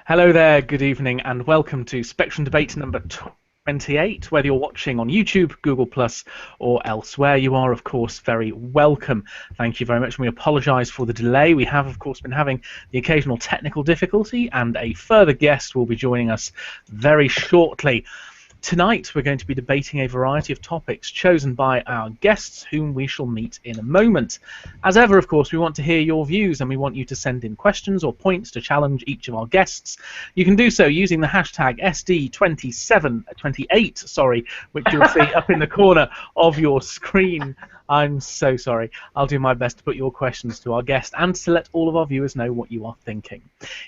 Hello there, good evening, and welcome to Spectrum Debate number 28. Whether you're watching on YouTube, Google Plus, or elsewhere, you are, of course, very welcome. Thank you very much, and we apologise for the delay. We have, of course, been having the occasional technical difficulty, and a further guest will be joining us very shortly. Tonight we're going to be debating a variety of topics chosen by our guests, whom we shall meet in a moment. As ever, of course, we want to hear your views and we want you to send in questions or points to challenge each of our guests. You can do so using the hashtag SD2728, which you'll see up in the corner of your screen. I'm so sorry. I'll do my best to put your questions to our guest and to let all of our viewers know what you are thinking.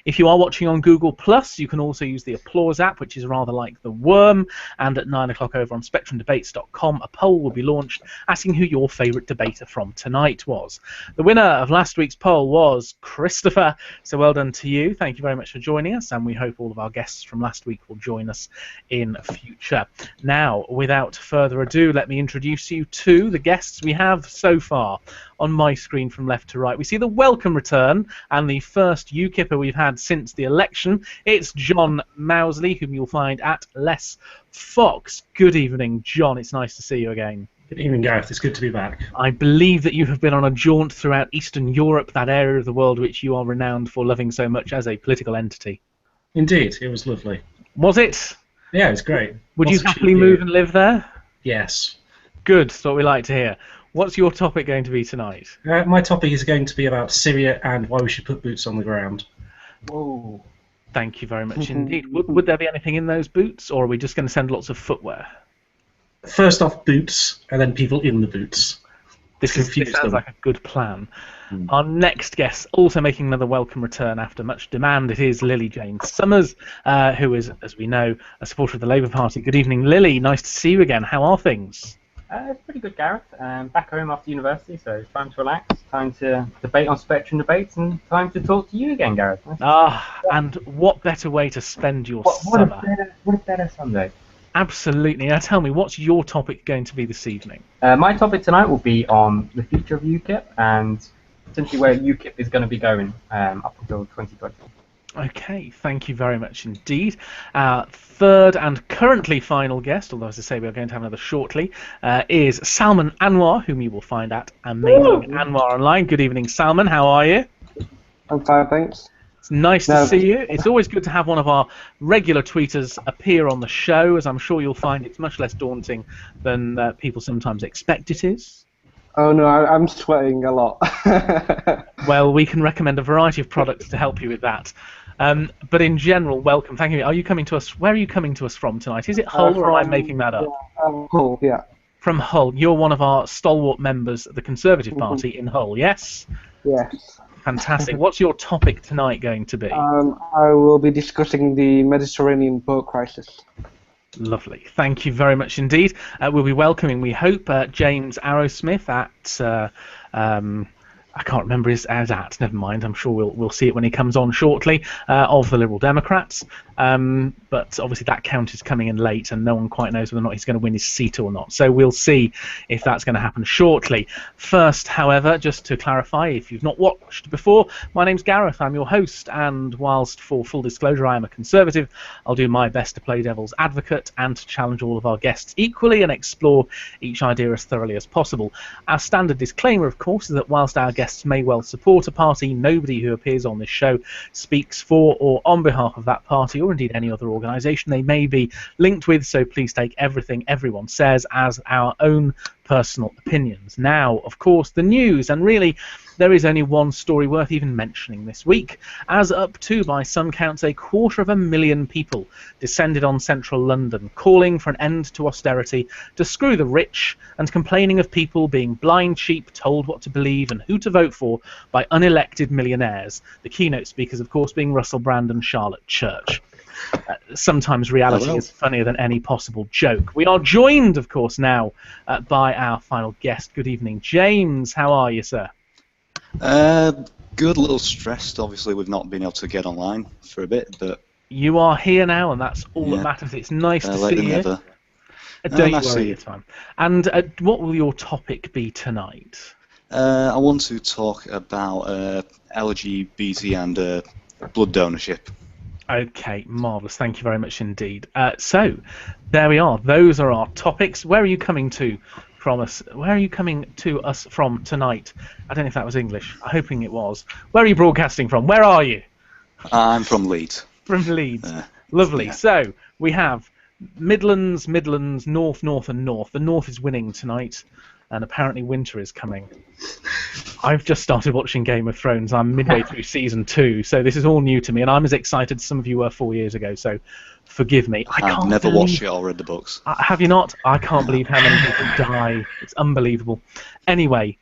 If you are watching on Google Plus, you can also use the Applause app, which is rather like the Worm. And at 9 o'clock over on SpectrumDebates.com, a poll will be launched asking who your favourite debater from tonight was. The winner of last week's poll was Christopher. So well done to you. Thank you very much for joining us, and we hope all of our guests from last week will join us in future. Now, without further ado, let me introduce you to the guests we have so far. On my screen from left to right, we see the welcome return and the first UKIPper we've had since the election. It's John Mousley, whom you'll find at Less Fox. Good evening, John. It's nice to see you again. Good evening, Gareth. It's good to be back. I believe that you have been on a jaunt throughout Eastern Europe, that area of the world which you are renowned for loving so much as a political entity. Indeed, it was lovely. Was it? Yeah, it was great. Would you happily move and live there? Yes. Good, that's what we like to hear. What's your topic going to be tonight? My topic is going to be about Syria and why we should put boots on the ground. Whoa. Thank you very much indeed. Would there be anything in those boots, or are we just going to send lots of footwear? First off, boots, and then people in the boots. This sounds like a good plan. Our next guest, also making another welcome return after much demand, it is Lily Jane Summers, who is, as we know, a supporter of the Labour Party. Good evening, Lily. Nice to see you again. How are things? It's pretty good, Gareth. Back home after university, so it's time to relax, time to debate on Spectrum Debates, and time to talk to you again, Gareth. And what better way to spend your summer? What a better Sunday. Absolutely. Now tell me, what's your topic going to be this evening? My topic tonight will be on the future of UKIP and essentially where UKIP is going to be going up until 2020. Okay, thank you very much indeed. Our third and currently final guest, although as I say we are going to have another shortly, is Salman Anwar, whom you will find at Amazing Anwar Online. Good evening, Salman. How are you? I'm fine, thanks. It's nice to see you. It's always good to have one of our regular tweeters appear on the show, as I'm sure you'll find it's much less daunting than people sometimes expect it is. Oh no, I'm sweating a lot. Well, we can recommend a variety of products to help you with that. But in general, welcome. Thank you. Are you coming to us? Where are you coming to us from tonight? Is it Hull, or am I making that up? Hull, yeah. From Hull. You're one of our stalwart members of the Conservative Party in Hull, yes? Yes. Fantastic. What's your topic tonight going to be? I will be discussing the Mediterranean boat crisis. Lovely. Thank you very much indeed. We'll be welcoming, we hope, James Arrowsmith at I can't remember his at. Never mind. I'm sure we'll see it when he comes on shortly. Of the Liberal Democrats, but obviously that count is coming in late, and no one quite knows whether or not he's going to win his seat or not. So we'll see if that's going to happen shortly. First, however, just to clarify, if you've not watched before, my name's Gareth. I'm your host, and whilst for full disclosure I am a Conservative, I'll do my best to play devil's advocate and to challenge all of our guests equally and explore each idea as thoroughly as possible. Our standard disclaimer, of course, is that whilst our guests may well support a party, nobody who appears on this show speaks for or on behalf of that party or indeed any other organisation they may be linked with, so please take everything everyone says as our own personal opinions. Now, of course, the news, and really there is only one story worth even mentioning this week, as up to, by some counts, 250,000 people descended on central London, calling for an end to austerity, to screw the rich, and complaining of people being blind sheep told what to believe and who to vote for by unelected millionaires, the keynote speakers, of course, being Russell Brand and Charlotte Church. Sometimes reality is funnier than any possible joke. We are joined, of course, now by our final guest. Good evening, James. How are you, sir? Good, a little stressed, obviously, with not being able to get online for a bit, but... You are here now, and that's all that matters. It's nice to see you. Don't worry your time. And what will your topic be tonight? I want to talk about LGBT and blood donorship. Okay, marvellous. Thank you very much indeed. So, there we are. Those are our topics. Where are you coming to from us? Where are you coming to us from tonight? I don't know if that was English. I'm hoping it was. Where are you broadcasting from? Where are you? I'm from Leeds. From Leeds. Lovely. Yeah. So, we have Midlands, North, and North. The North is winning tonight, and apparently winter is coming. I've just started watching Game of Thrones. I'm midway through season 2, so this is all new to me, and I'm as excited as some of you were 4 years ago. So, forgive me. I've never watched it or read the books. Have you not? I can't believe how many people die. It's unbelievable. Anyway,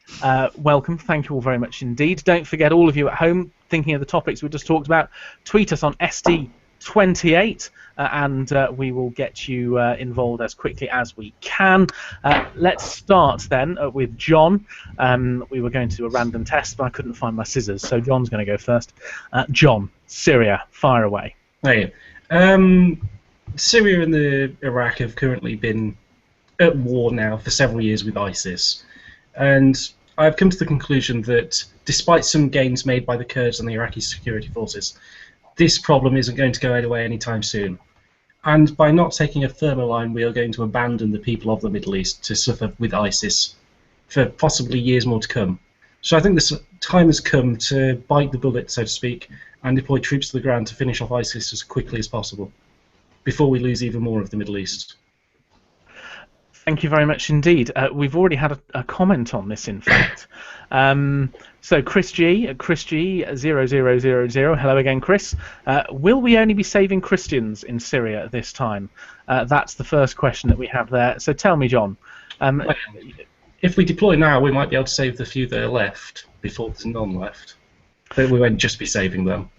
welcome. Thank you all very much indeed. Don't forget, all of you at home, thinking of the topics we just talked about, tweet us on SD28, and we will get you involved as quickly as we can. Let's start then with John. We were going to do a random test, but I couldn't find my scissors, so John's going to go first. John, Syria, fire away. Hey, Syria and Iraq have currently been at war now for several years with ISIS, and I've come to the conclusion that despite some gains made by the Kurds and the Iraqi security forces, this problem isn't going to go away anytime soon. And by not taking a firmer line, we are going to abandon the people of the Middle East to suffer with ISIS for possibly years more to come. So I think this time has come to bite the bullet, so to speak, and deploy troops to the ground to finish off ISIS as quickly as possible, before we lose even more of the Middle East. Thank you very much indeed. We've already had a comment on this, in fact. So Chris G 0000, hello again, Chris. Will we only be saving Christians in Syria this time? That's the first question that we have there. So tell me, John. If we deploy now, we might be able to save the few that are left before there's none left. But we won't just be saving them.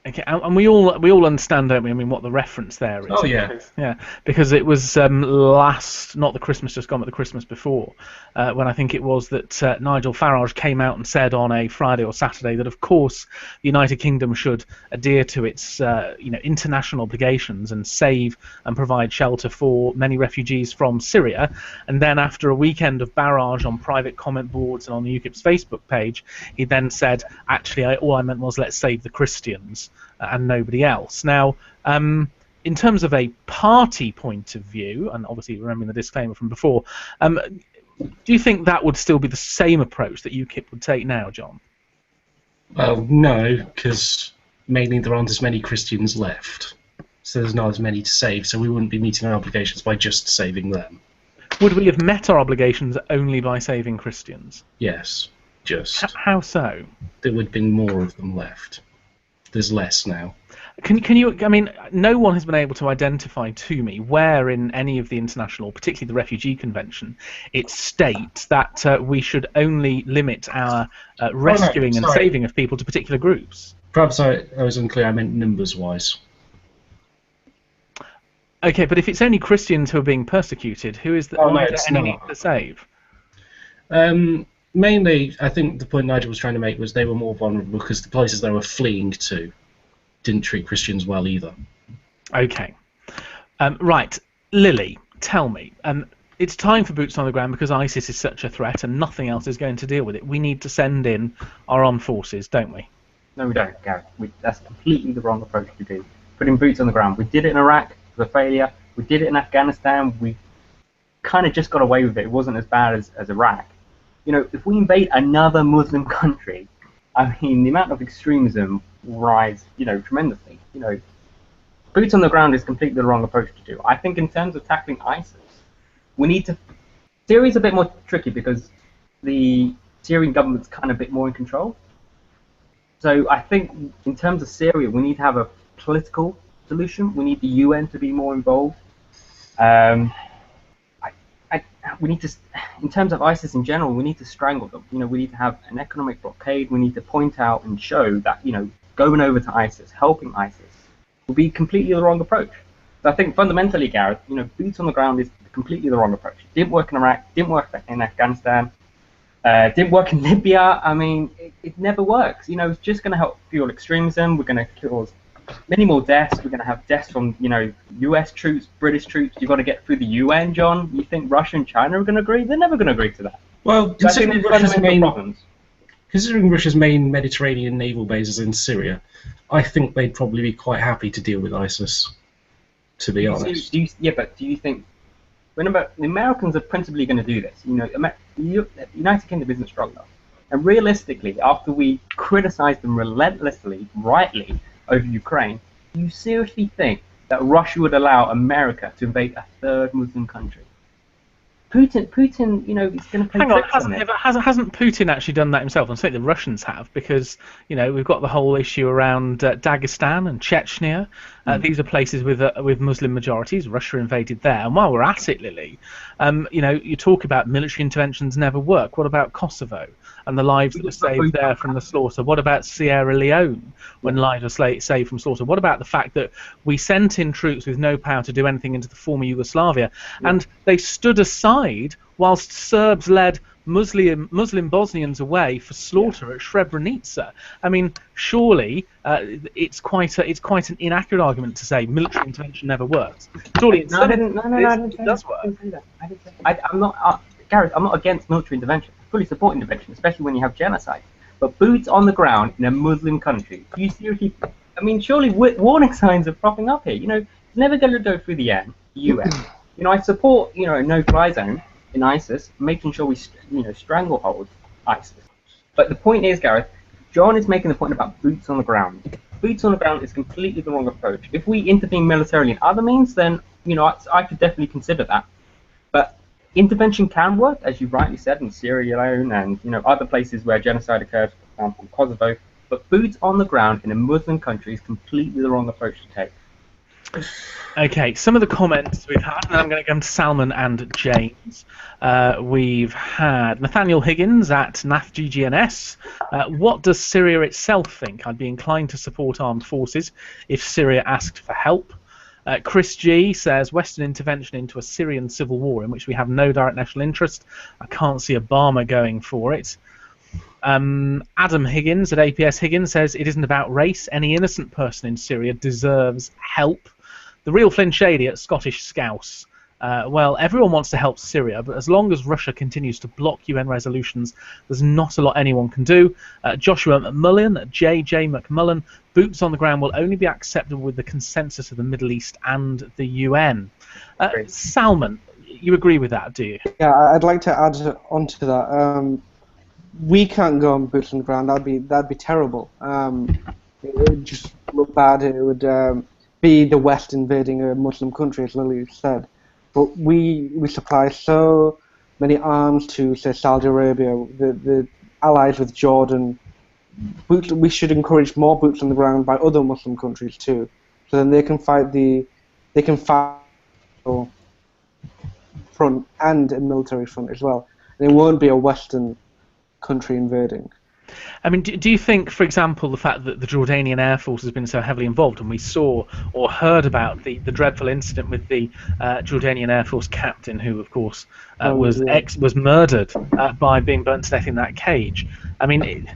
Okay, and we all understand, don't we? I mean, what the reference there is. Oh yeah, because it was not the Christmas just gone, but the Christmas before, when I think it was that Nigel Farage came out and said on a Friday or Saturday that of course the United Kingdom should adhere to its international obligations and save and provide shelter for many refugees from Syria. And then after a weekend of barrage on private comment boards and on the UKIP's Facebook page, he then said, actually, all I meant was let's save the Christians and nobody else. Now, in terms of a party point of view, and obviously remembering the disclaimer from before, do you think that would still be the same approach that UKIP would take now, John? Well, no, because mainly there aren't as many Christians left, so there's not as many to save, so we wouldn't be meeting our obligations by just saving them. Would we have met our obligations only by saving Christians? Yes, just. How so? There would have been more of them left. There's less now. Can you? I mean, no one has been able to identify to me where in any of the international, particularly the Refugee Convention, it states that we should only limit our rescuing and saving of people to particular groups. Perhaps I was unclear. I meant numbers-wise. Okay, but if it's only Christians who are being persecuted, who is the any need to save? Mainly, I think the point Nigel was trying to make was they were more vulnerable because the places they were fleeing to didn't treat Christians well either. Okay. Right. Lily, tell me. It's time for boots on the ground because ISIS is such a threat and nothing else is going to deal with it. We need to send in our armed forces, don't we? No, we don't, Gareth. That's completely the wrong approach to do. Putting boots on the ground. We did it in Iraq. It was a failure. We did it in Afghanistan. We kind of just got away with it. It wasn't as bad as Iraq. You know, if we invade another Muslim country, I mean, the amount of extremism will rise, tremendously. Boots on the ground is completely the wrong approach to do. I think in terms of tackling ISIS, we need to... Syria's a bit more tricky because the Syrian government's kind of a bit more in control. So I think in terms of Syria, we need to have a political solution. We need the UN to be more involved. We need to, in terms of ISIS in general, we need to strangle them. We need to have an economic blockade. We need to point out and show that, going over to ISIS, helping ISIS, will be completely the wrong approach. So I think fundamentally, Gareth, boots on the ground is completely the wrong approach. It didn't work in Iraq, didn't work in Afghanistan, didn't work in Libya. I mean, it never works. It's just going to help fuel extremism. We're going to cause many more deaths. We're going to have deaths from, US troops, British troops. You've got to get through the UN, John. You think Russia and China are going to agree? They're never going to agree to that. Well, considering Russia's main problems. considering Russia's main Mediterranean naval base is in Syria, I think they'd probably be quite happy to deal with ISIS, to be honest. But do you think? Remember, the Americans are principally going to do this. The United Kingdom isn't strong enough, and realistically, after we criticize them relentlessly, rightly, over Ukraine, do you seriously think that Russia would allow America to invade a third Muslim country? Putin, is going to play Hang on, tricks on it. hasn't Putin actually done that himself? And certainly the Russians have, because we've got the whole issue around Dagestan and Chechnya. These are places with Muslim majorities. Russia invaded there, and while we're at it, Lily, you talk about military interventions never work. What about Kosovo and the lives that were saved there from the slaughter? What about Sierra Leone when lives were saved from slaughter? What about the fact that we sent in troops with no power to do anything into the former Yugoslavia, and they stood aside whilst Serbs led Muslim Bosnians away for slaughter at Srebrenica? I mean, surely it's quite an inaccurate argument to say military intervention never works. Surely No, I didn't say does that. work. I didn't say that. I'm not, Gareth. I'm not against military intervention. I fully support intervention, especially when you have genocide. But boots on the ground in a Muslim country. Do you seriously? I mean, surely warning signs are popping up here. It's never going to go through the UN. I support no-fly zone in ISIS, making sure we stranglehold ISIS. But the point is, Gareth, John is making the point about boots on the ground. Boots on the ground is completely the wrong approach. If we intervene militarily in other means, then I could definitely consider that. But intervention can work, as you rightly said, in Sierra Leone and other places where genocide occurred, for example, Kosovo. But boots on the ground in a Muslim country is completely the wrong approach to take. Okay, some of the comments we've had, and I'm going to go to Salman and James. We've had Nathaniel Higgins at NathGGNS. What does Syria itself think? I'd be inclined to support armed forces if Syria asked for help. Chris G says, Western intervention into a Syrian civil war in which we have no direct national interest. I can't see Obama going for it. Adam Higgins at APS Higgins says, it isn't about race. Any innocent person in Syria deserves help. The real Flynn Shady at Scottish Scouse. Well, everyone wants to help Syria, but as long as Russia continues to block UN resolutions, there's not a lot anyone can do. Joshua McMullen, JJ McMullen, boots on the ground will only be acceptable with the consensus of the Middle East and the UN. Salman, you agree with that, do you? Yeah, I'd like to add on to that. We can't go on boots on the ground. That'd be terrible. It would just look bad. It would be the West invading a Muslim country, as Lily said. But we supply so many arms to, say, Saudi Arabia, the allies with Jordan. We should encourage more boots on the ground by other Muslim countries too, so then they can fight front and a military front as well. And it won't be a Western country invading. I mean, do you think, for example, the fact that the Jordanian Air Force has been so heavily involved, and we saw or heard about the dreadful incident with the Jordanian Air Force captain, who, of course, was murdered by being burnt to death in that cage? I mean,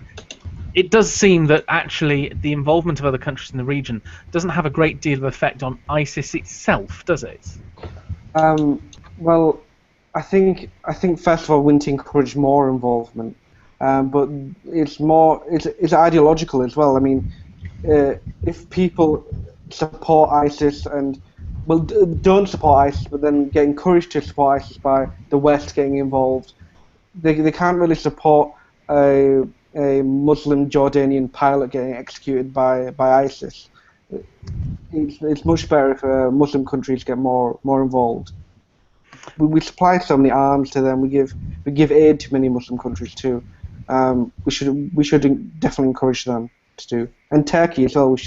it does seem that actually the involvement of other countries in the region doesn't have a great deal of effect on ISIS itself, does it? Well, I think first of all we need to encourage more involvement. But it's ideological as well. I mean, if people support ISIS and don't support ISIS, but then get encouraged to support ISIS by the West getting involved, they can't really support a Muslim Jordanian pilot getting executed by ISIS. It's much better if Muslim countries get more involved. We supply so many arms to them. We give aid to many Muslim countries too. We should definitely encourage them to do, and Turkey as well.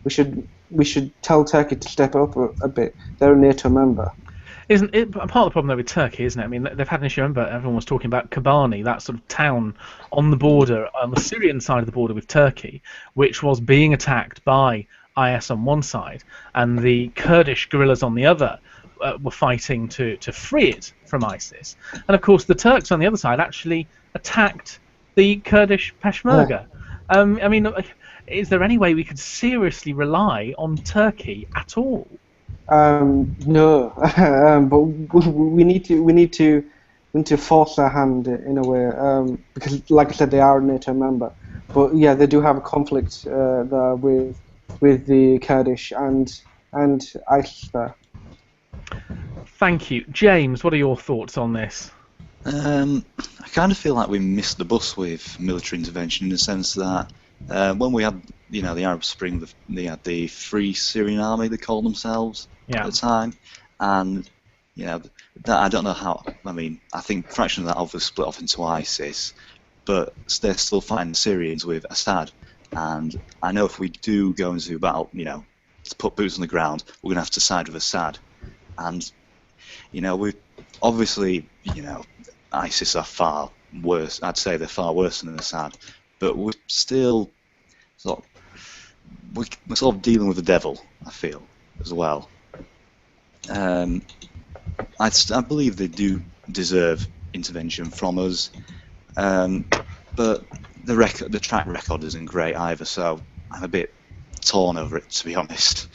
We should tell Turkey to step up a bit. They're a NATO member. Isn't it part of the problem though with Turkey, isn't it? I mean, they've had an issue. Remember, everyone was talking about Kobani, that sort of town on the border, on the Syrian side of the border with Turkey, which was being attacked by IS on one side, and the Kurdish guerrillas on the other were fighting to free it from ISIS. And of course, the Turks on the other side actually attacked the Kurdish Peshmerga. I mean, is there any way we could seriously rely on Turkey at all? No, but we need to we need to force their hand in a way, because, like I said, they are a NATO member. But yeah, they do have a conflict there with the Kurdish and ISIS there. Thank you, James. What are your thoughts on this? I kind of feel like we missed the bus with military intervention in the sense that when we had, the Arab Spring, they had the Free Syrian Army, they called themselves at the time, and that, I don't know how. I mean, I think a fraction of that obviously split off into ISIS, but they're still fighting the Syrians with Assad, and I know if we do go into battle, to put boots on the ground, we're going to have to side with Assad, and we obviously, ISIS are far worse. I'd say they're far worse than Assad, but we're still we're sort of dealing with the devil, I feel, as well. I believe they do deserve intervention from us, but the track record isn't great either, so I'm a bit torn over it, to be honest.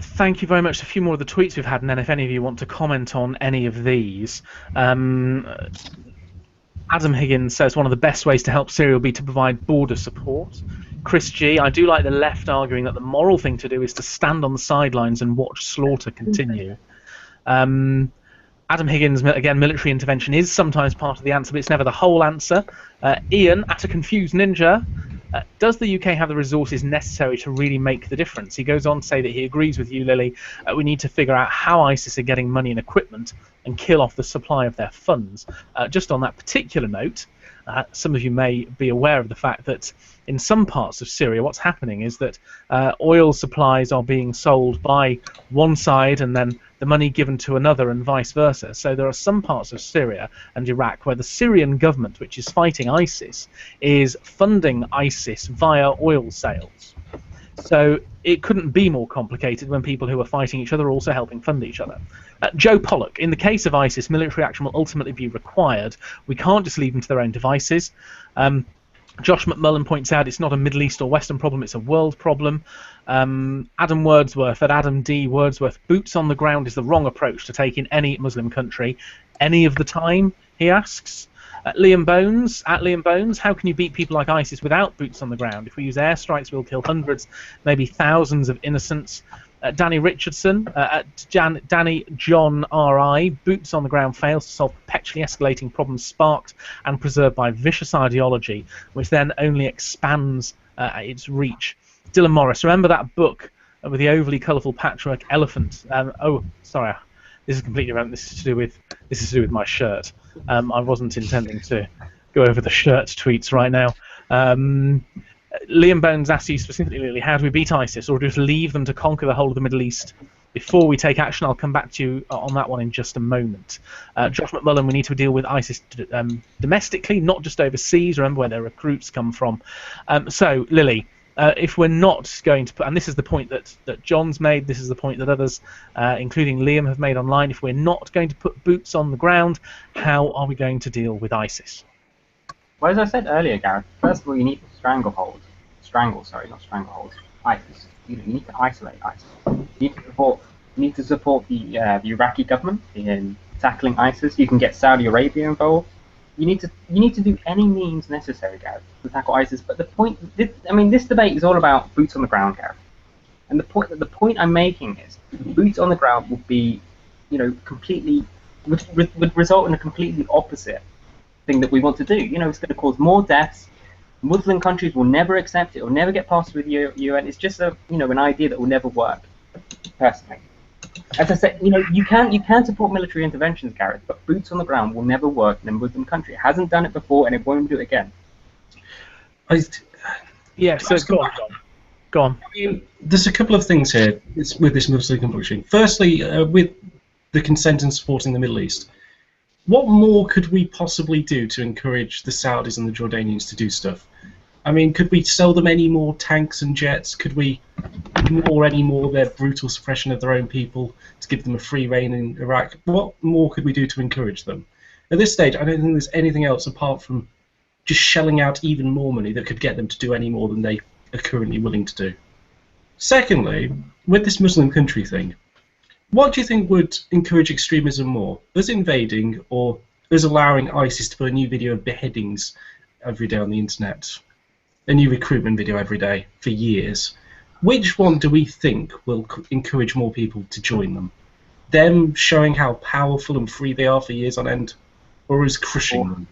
Thank you very much. A few more of the tweets we've had, and then if any of you want to comment on any of these. Adam Higgins says one of the best ways to help Syria will be to provide border support. Chris G, I do like the left arguing that the moral thing to do is to stand on the sidelines and watch slaughter continue. Adam Higgins, again, military intervention is sometimes part of the answer, but it's never the whole answer. Ian, at a confused ninja, does the UK have the resources necessary to really make the difference? He goes on to say that he agrees with you, Lily. We need to figure out how ISIS are getting money and equipment and kill off the supply of their funds. Just on that particular note, some of you may be aware of the fact that in some parts of Syria, what's happening is that oil supplies are being sold by one side and then the money given to another and vice versa. So there are some parts of Syria and Iraq where the Syrian government, which is fighting ISIS, is funding ISIS via oil sales. So it couldn't be more complicated when people who are fighting each other are also helping fund each other. Joe Pollock, in the case of ISIS, military action will ultimately be required. We can't just leave them to their own devices. Josh McMullen points out it's not a Middle East or Western problem, it's a world problem. Adam Wordsworth, at Adam D. Wordsworth, boots on the ground is the wrong approach to take in any Muslim country. Any of the time, he asks. Liam Bones, at Liam Bones, how can you beat people like ISIS without boots on the ground? If we use airstrikes, we'll kill hundreds, maybe thousands of innocents. Danny Richardson, Danny John R.I., boots on the ground fails to solve perpetually escalating problems sparked and preserved by vicious ideology, which then only expands its reach. Dylan Morris, remember that book with the overly colourful patchwork elephant? Oh, sorry, this is completely irrelevant. This is to do with my shirt. I wasn't intending to go over the shirt tweets right now. Liam Bones asks you specifically, Lily, how do we beat ISIS, or just leave them to conquer the whole of the Middle East before we take action? I'll come back to you on that one in just a moment. Josh McMullen, we need to deal with ISIS domestically, not just overseas. Remember where their recruits come from. So, Lily, if we're not going to put, and this is the point that John's made, this is the point that others, including Liam, have made online, if we're not going to put boots on the ground, how are we going to deal with ISIS? Well, as I said earlier, Gareth, first of all, you need to strangle ISIS. You need to isolate ISIS. You need to support the Iraqi government in tackling ISIS. You can get Saudi Arabia involved. You need to do any means necessary, Gareth, to tackle ISIS. But this debate is all about boots on the ground, Gareth. And the point I'm making is boots on the ground would be, completely would result in a completely opposite thing that we want to do. It's going to cause more deaths. Muslim countries will never accept it or never get past with the UN. It's just an idea that will never work. Personally, as I said, you can support military interventions, Gareth, but boots on the ground will never work in a Muslim country. It hasn't done it before, and it won't do it again. Go on. I mean, there's a couple of things here with this Muslim country. Firstly, with the consent and supporting the Middle East. What more could we possibly do to encourage the Saudis and the Jordanians to do stuff? I mean, could we sell them any more tanks and jets? Could we ignore any more of their brutal suppression of their own people to give them a free reign in Iraq? What more could we do to encourage them? At this stage, I don't think there's anything else apart from just shelling out even more money that could get them to do any more than they are currently willing to do. Secondly, with this Muslim country thing, What do you think would encourage extremism more? Us invading or us allowing ISIS to put a new video of beheadings every day on the internet? A new recruitment video every day for years. Which one do we think will encourage more people to join them? Them showing how powerful and free they are for years on end, or us crushing them?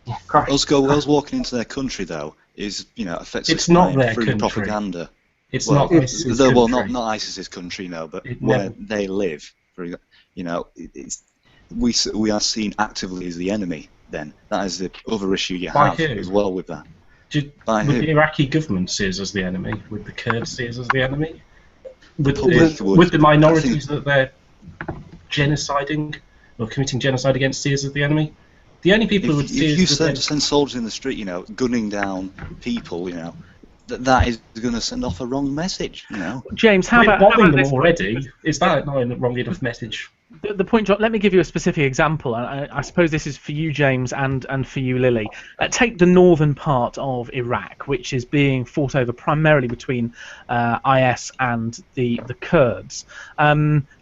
Yeah, Us walking into their country, though, is, effectively It's not their through country. propaganda. It's Well, not ISIS's country. Well, not ISIS's country, no, but It where never- they live. We are seen actively as the enemy. Then that is the other issue you By have who? as well with that. Would By who? the Iraqi government see us as the enemy? Would the Kurds see us as the enemy? Would Public the, would. would the minorities I think- that they're genociding or committing genocide against see us as the enemy? The only people who would If see you us as send soldiers in the street, gunning down people, that is going to send off a wrong message. James, how we're about bombing them this? already. Is that not a wrong enough message? The point, John, let me give you a specific example, and I suppose this is for you, James, and for you, Lily. Take the northern part of Iraq, which is being fought over primarily between IS and the Kurds.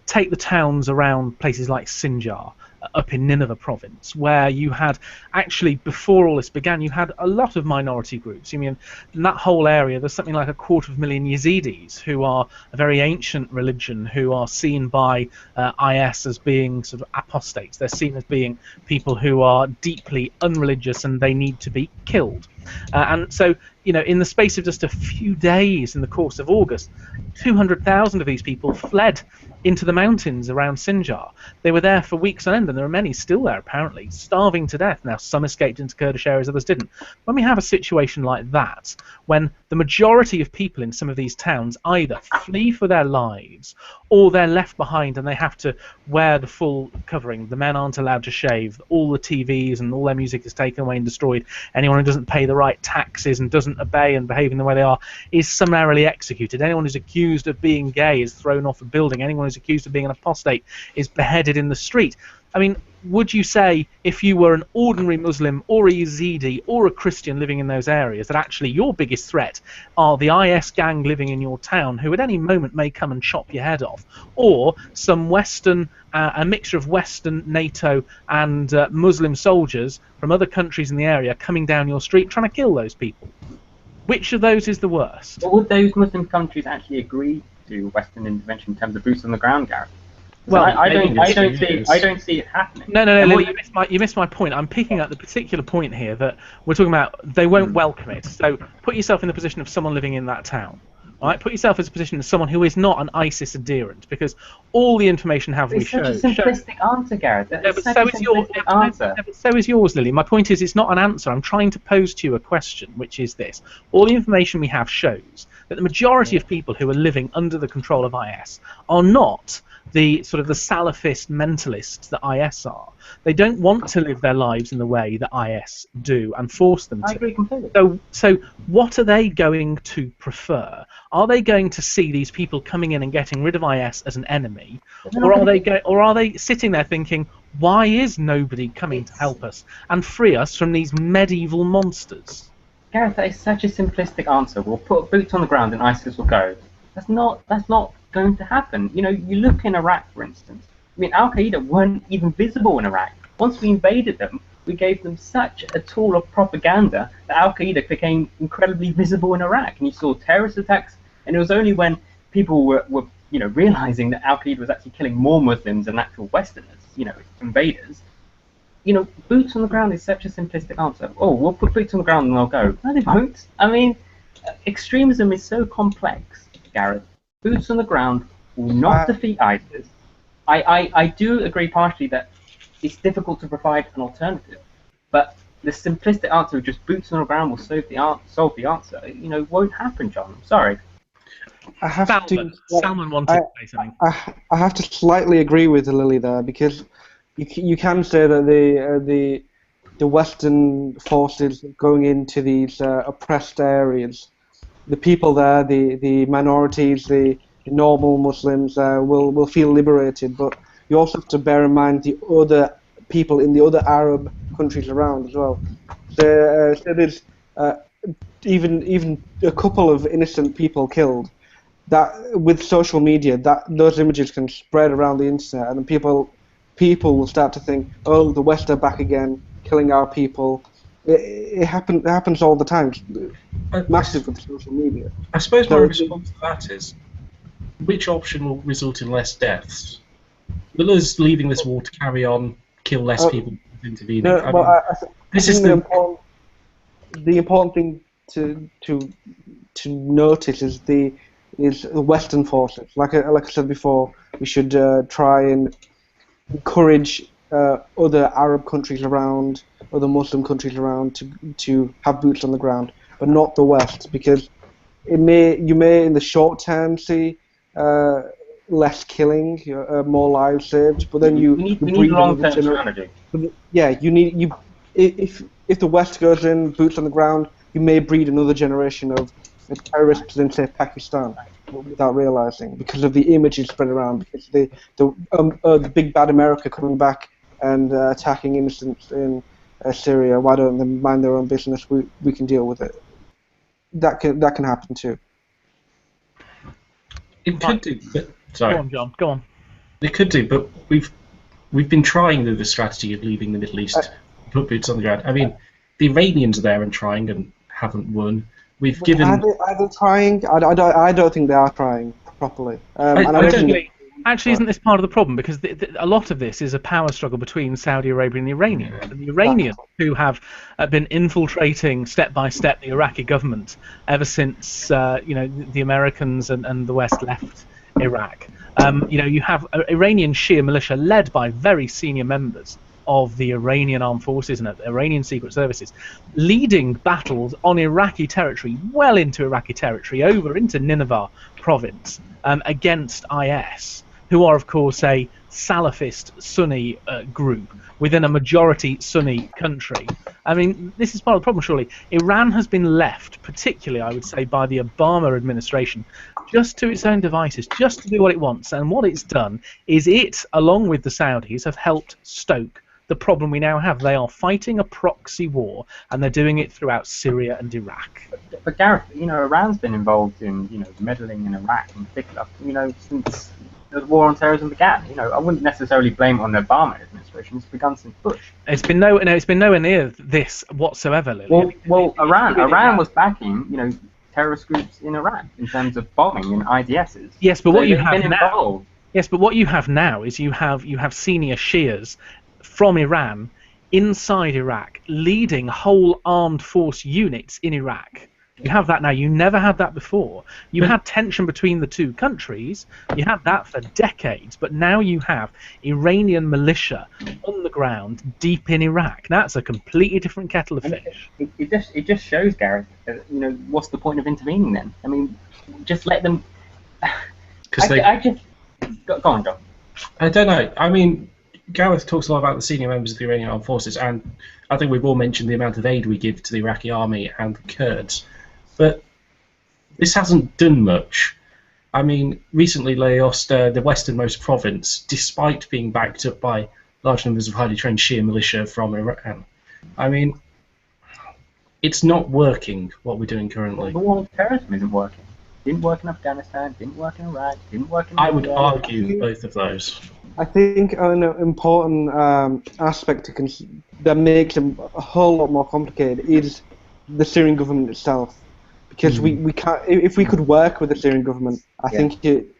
Take the towns around places like Sinjar, up in Nineveh province, where you had, actually, before all this began, you had a lot of minority groups. In that whole area, there's something like 250,000 Yazidis, who are a very ancient religion, who are seen by IS as being sort of apostates. They're seen as being people who are deeply unreligious and they need to be killed. And so, in the space of just a few days in the course of August, 200,000 of these people fled into the mountains around Sinjar. They were there for weeks on end, and there are many still there, apparently, starving to death. Now, some escaped into Kurdish areas, others didn't. When we have a situation like that, when the majority of people in some of these towns either flee for their lives or they're left behind and they have to wear the full covering, the men aren't allowed to shave, all the TVs and all their music is taken away and destroyed, anyone who doesn't pay the right taxes and doesn't obey and behave in the way they are is summarily executed. Anyone who's accused of being gay is thrown off a building. Anyone who's accused of being an apostate is beheaded in the street. Would you say, if you were an ordinary Muslim or a Yazidi or a Christian living in those areas, that actually your biggest threat are the IS gang living in your town, who at any moment may come and chop your head off, or some Western, a mixture of Western, NATO and Muslim soldiers from other countries in the area coming down your street trying to kill those people? Which of those is the worst? But would those Muslim countries actually agree to Western intervention in terms of boots on the ground, Gareth? Well, I don't see it happening. No, Lily, you missed my point. I'm picking up the particular point here that we're talking about. They won't welcome it. So put yourself in the position of someone living in that town. All right, put yourself in the position of someone who is not an ISIS adherent, because all the information we show. It's such a simplistic answer, Gareth. So is yours, Lily. My point is, it's not an answer. I'm trying to pose to you a question, which is this: all the information we have shows that the majority of people who are living under the control of IS are not the sort of the Salafist mentalists that IS are. They don't want to live their lives in the way that IS do and force them to. I agree completely. So what are they going to prefer? Are they going to see these people coming in and getting rid of IS as an enemy, or are they sitting there thinking, why is nobody coming to help us and free us from these medieval monsters? Gareth, that is such a simplistic answer. We'll put boots on the ground and ISIS will go. That's not going to happen. You look in Iraq, for instance. Al Qaeda weren't even visible in Iraq. Once we invaded them, we gave them such a tool of propaganda that Al Qaeda became incredibly visible in Iraq. And you saw terrorist attacks, and it was only when people were realizing that Al Qaeda was actually killing more Muslims than actual Westerners, invaders. Boots on the ground is such a simplistic answer. Oh, we'll put boots on the ground and they'll go. No, they won't. Extremism is so complex, Gareth. Boots on the ground will not defeat ISIS. I do agree partially that it's difficult to provide an alternative, but the simplistic answer of just boots on the ground will solve the answer. Won't happen, John. I'm sorry. Salman wanted to say something. I have to slightly agree with Lily there, because you can say that the Western forces going into these oppressed areas, the people there, the minorities, the normal Muslims will feel liberated, but you also have to bear in mind the other people in the other Arab countries around as well. So there's even a couple of innocent people killed. that with social media, that those images can spread around the internet, and people will start to think, oh, the West are back again, killing our people. It happens all the time. Massive with social media. I suppose my response to that is, which option will result in less deaths? Will us leaving this war to carry on kill less people intervening? No, I think the important thing to notice is the Western forces. Like I said before, we should try and encourage other Arab countries around, other Muslim countries around to have boots on the ground, but not the West, because you may in the short term see less killing, more lives saved, but then we need long-term strategy. Yeah, if the West goes in, boots on the ground, you may breed another generation of terrorists in, say, Pakistan, without realizing, because of the images spread around, because the big bad America coming back and attacking innocents in Syria. Why don't they mind their own business? We can deal with it. That can happen too. It could do, but sorry. Go on, John. Go on. It could do, but we've been trying the strategy of leaving the Middle East, put boots on the ground. I mean, the Iranians are there and trying and haven't won. We've given. Are they trying? I don't think they are trying properly. Actually, isn't this part of the problem? Because a lot of this is a power struggle between Saudi Arabia and the Iranians. And the Iranians, who have been infiltrating step by step the Iraqi government ever since the Americans and the West left Iraq. You have Iranian Shia militia led by very senior members of the Iranian armed forces and Iranian secret services, leading battles on Iraqi territory, well into Iraqi territory, over into Nineveh province, against IS, who are, of course, a Salafist Sunni group within a majority Sunni country. I mean, this is part of the problem, surely. Iran has been left, particularly, I would say, by the Obama administration, just to its own devices, just to do what it wants. And what it's done is it, along with the Saudis, have helped stoke the problem we now have. They are fighting a proxy war, and they're doing it throughout Syria and Iraq. But Gareth, Iran's been involved in, meddling in Iraq in particular, since the war on terrorism began. I wouldn't necessarily blame it on the Obama administration. It's begun since Bush. It's been nowhere near this whatsoever, Lily. Well, Iran was backing, terrorist groups in Iraq in terms of bombing and IDSs. Yes, but so what you have now. Involved. Yes, but what you have now is you have senior Shias from Iran inside Iraq leading whole armed force units in Iraq. You have that now. You never had that before. You had tension between the two countries. You had that for decades, but now you have Iranian militia on the ground deep in Iraq. That's a completely different kettle of fish. It just shows, Gareth, what's the point of intervening then? I mean, just let them. Go on, John. I don't know. I mean, Gareth talks a lot about the senior members of the Iranian armed forces, and I think we've all mentioned the amount of aid we give to the Iraqi army and the Kurds. But this hasn't done much. I mean, recently they lost the westernmost province, despite being backed up by large numbers of highly trained Shia militia from Iran. I mean, it's not working, what we're doing currently. The war on terrorism isn't working. Didn't work in Afghanistan, didn't work in Iraq, didn't work in... I would argue both of those. I think an important aspect that makes it a whole lot more complicated is the Syrian government itself. Because we can't, if we could work with the Syrian government, I think it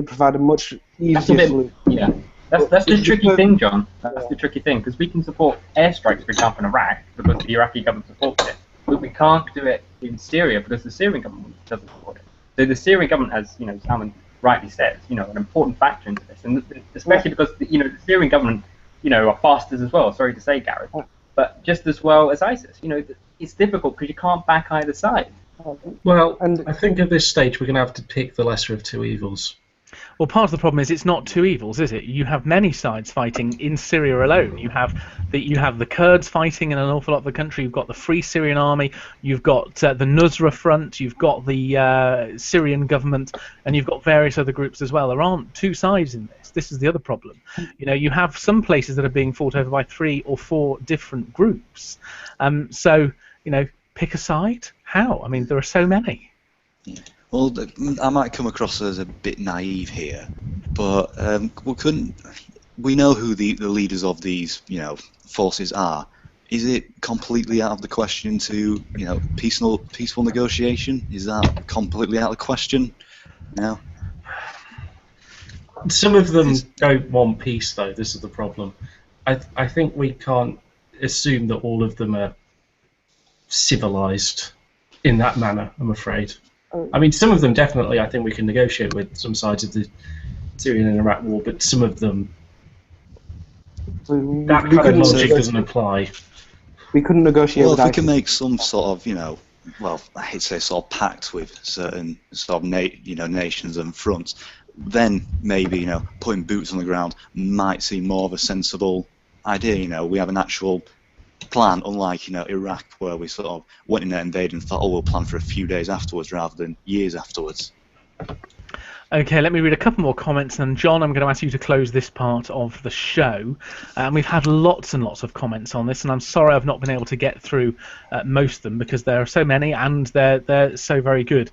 provide a much easier solution. Yeah, that's the tricky thing, John. That's the tricky thing, because we can support airstrikes, for example, in Iraq, because the Iraqi government supports it, but we can't do it in Syria because the Syrian government doesn't support it. So the Syrian government, as Salman rightly says, an important factor into this, and especially because the Syrian government, are fasters as well. Sorry to say, Gareth, but just as well as ISIS. It's difficult because you can't back either side. Well, I think at this stage we're going to have to pick the lesser of two evils. Well, part of the problem is it's not two evils, is it? You have many sides fighting in Syria alone. You have the Kurds fighting in an awful lot of the country. You've got the Free Syrian Army. You've got the Nusra Front. You've got the Syrian government, and you've got various other groups as well. There aren't two sides in this. This is the other problem. You have some places that are being fought over by 3 or 4 different groups. So pick a side. How? I mean, there are so many. Well, I might come across as a bit naive here, but we know who the leaders of these, forces are. Is it completely out of the question to, peaceful negotiation? Is that completely out of the question? No. Some of them don't want peace, though. This is the problem. I think we can't assume that all of them are civilized in that manner, I'm afraid. I mean, some of them definitely, I think we can negotiate with some sides of the Syrian and Iraq war, but some of them, that kind of logic doesn't apply. We couldn't negotiate with ISIS. Well, if we ISIS. can make some sort of, well, I hate to say sort of pact with certain sort of nations and fronts, then maybe, putting boots on the ground might seem more of a sensible idea. We have an actual plan, unlike Iraq, where we sort of went in there, invaded, and thought, we'll plan for a few days afterwards rather than years afterwards. Okay, let me read a couple more comments, and John, I'm going to ask you to close this part of the show. We've had lots and lots of comments on this, and I'm sorry I've not been able to get through most of them because there are so many and they're so very good.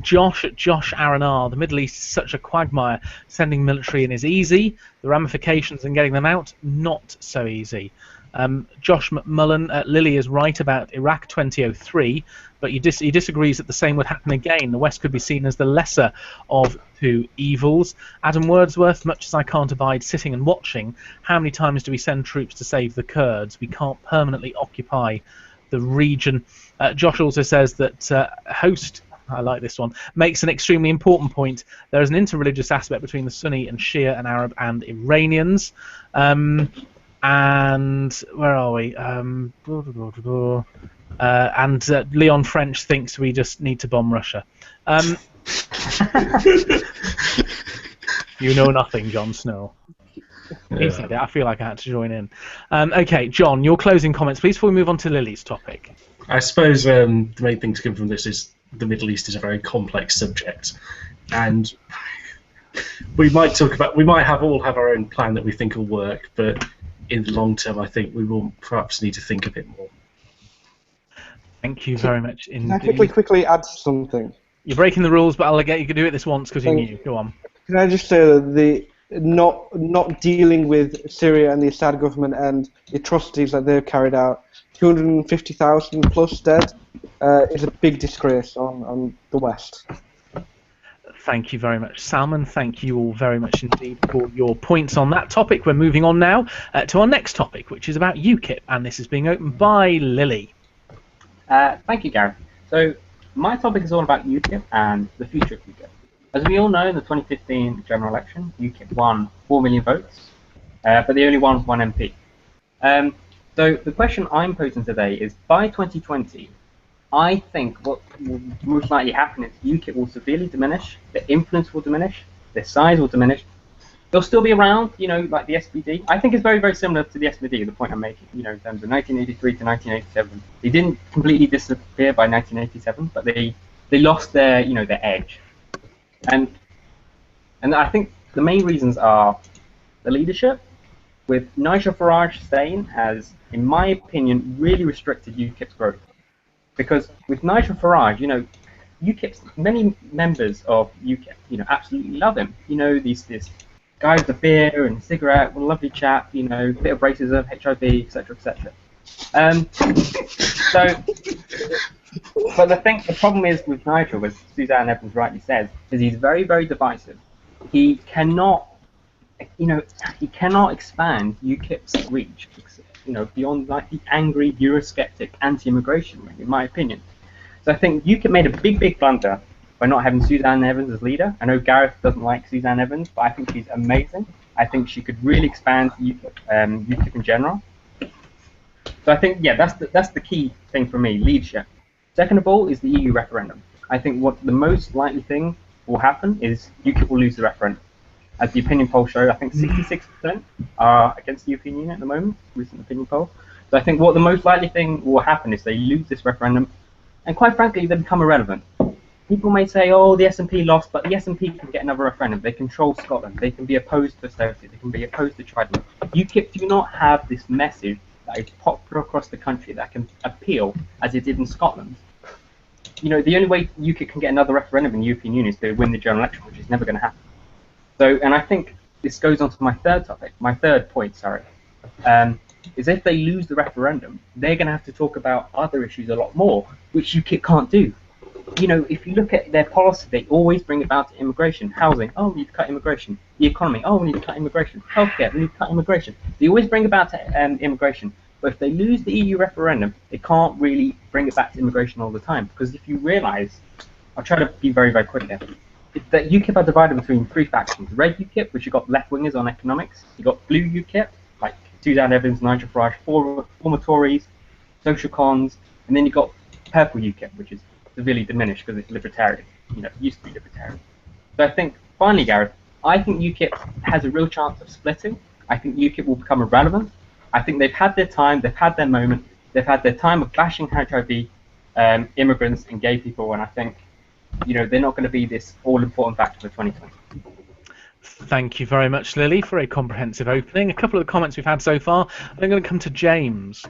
Josh Aaron R. The Middle East is such a quagmire. Sending military in is easy. The ramifications and getting them out, not so easy. Josh McMullen, Lily is right about Iraq 2003, but he disagrees that the same would happen again. The West could be seen as the lesser of two evils. Adam Wordsworth, much as I can't abide sitting and watching, how many times do we send troops to save the Kurds? We can't permanently occupy the region. Josh also says that host, I like this one, makes an extremely important point. There is an interreligious aspect between the Sunni and Shia and Arab and Iranians. And where are we? And Leon French thinks we just need to bomb Russia. You know nothing, Jon Snow. He said it. I feel like I had to join in. Okay, John, your closing comments, please, before we move on to Lily's topic. I suppose the main thing to come from this is the Middle East is a very complex subject, and we might all have our own plan that we think will work, but in the long term, I think we will perhaps need to think a bit more. Thank you very much indeed. Can I quickly add something? You're breaking the rules, but I'll get you to do it this once because you knew. Go on. Can I just say that the not dealing with Syria and the Assad government and the atrocities that they've carried out, 250,000 plus dead, is a big disgrace on the West. Thank you very much, Salman. Thank you all very much indeed for your points on that topic. We're moving on now to our next topic, which is about UKIP, and this is being opened by Lily. Thank you, Gareth. So my topic is all about UKIP and the future of UKIP. As we all know, in the 2015 general election, UKIP won 4 million votes, but they only won 1 MP. So the question I'm posing today is, by 2020, I think what will most likely happen is UKIP will severely diminish, their influence will diminish, their size will diminish. They'll still be around, like the SPD. I think it's very, very similar to the SPD, the point I'm making, in terms of 1983 to 1987. They didn't completely disappear by 1987, but they lost their, their edge. And I think the main reasons are the leadership, with Nigel Farage staying has, in my opinion, really restricted UKIP's growth. Because with Nigel Farage, UKIP's many members of UKIP, absolutely love him. This guy with a beer and a cigarette, what a lovely chap, bit of racism, HIV, etc., etc. But the problem is with Nigel, as Suzanne Evans rightly says, is he's very, very divisive. He cannot, he cannot expand UKIP's reach, beyond like the angry Eurosceptic anti-immigration ring, in my opinion. So I think UKIP made a big, big blunder by not having Suzanne Evans as leader. I know Gareth doesn't like Suzanne Evans, but I think she's amazing. I think she could really expand UKIP in general. So I think, that's the key thing for me, leadership. Second of all is the EU referendum. I think what the most likely thing will happen is UKIP will lose the referendum. As the opinion polls show, I think 66% are against the European Union at the moment, recent opinion poll. So I think what the most likely thing will happen is they lose this referendum, and quite frankly, they become irrelevant. People may say, oh, the SNP lost, but the SNP can get another referendum. They control Scotland. They can be opposed to austerity. They can be opposed to tribalism. UKIP do not have this message that is popular across the country that can appeal as it did in Scotland. the only way UKIP can get another referendum in the European Union is to win the general election, which is never going to happen. So, and I think this goes on to my third point, is if they lose the referendum, they're going to have to talk about other issues a lot more, which UKIP can't do. If you look at their policy, they always bring it back to immigration, housing. Oh, we need to cut immigration. The economy. Oh, we need to cut immigration. Healthcare. We need to cut immigration. They always bring it back to immigration. But if they lose the EU referendum, they can't really bring it back to immigration all the time. Because if you realise, I'll try to be very, very quick here, that UKIP are divided between three factions. Red UKIP, which you've got left-wingers on economics. You've got blue UKIP, like Suzanne Evans, Nigel Farage, former Tories, social cons. And then you've got purple UKIP, which is severely diminished because it's libertarian. It used to be libertarian. So I think, finally, Gareth, I think UKIP has a real chance of splitting. I think UKIP will become irrelevant. I think they've had their time, they've had their moment, they've had their time of bashing HIV, immigrants and gay people, and I think, they're not going to be this all-important factor for 2020. Thank you very much, Lily, for a comprehensive opening. A couple of the comments we've had so far. I'm going to come to James.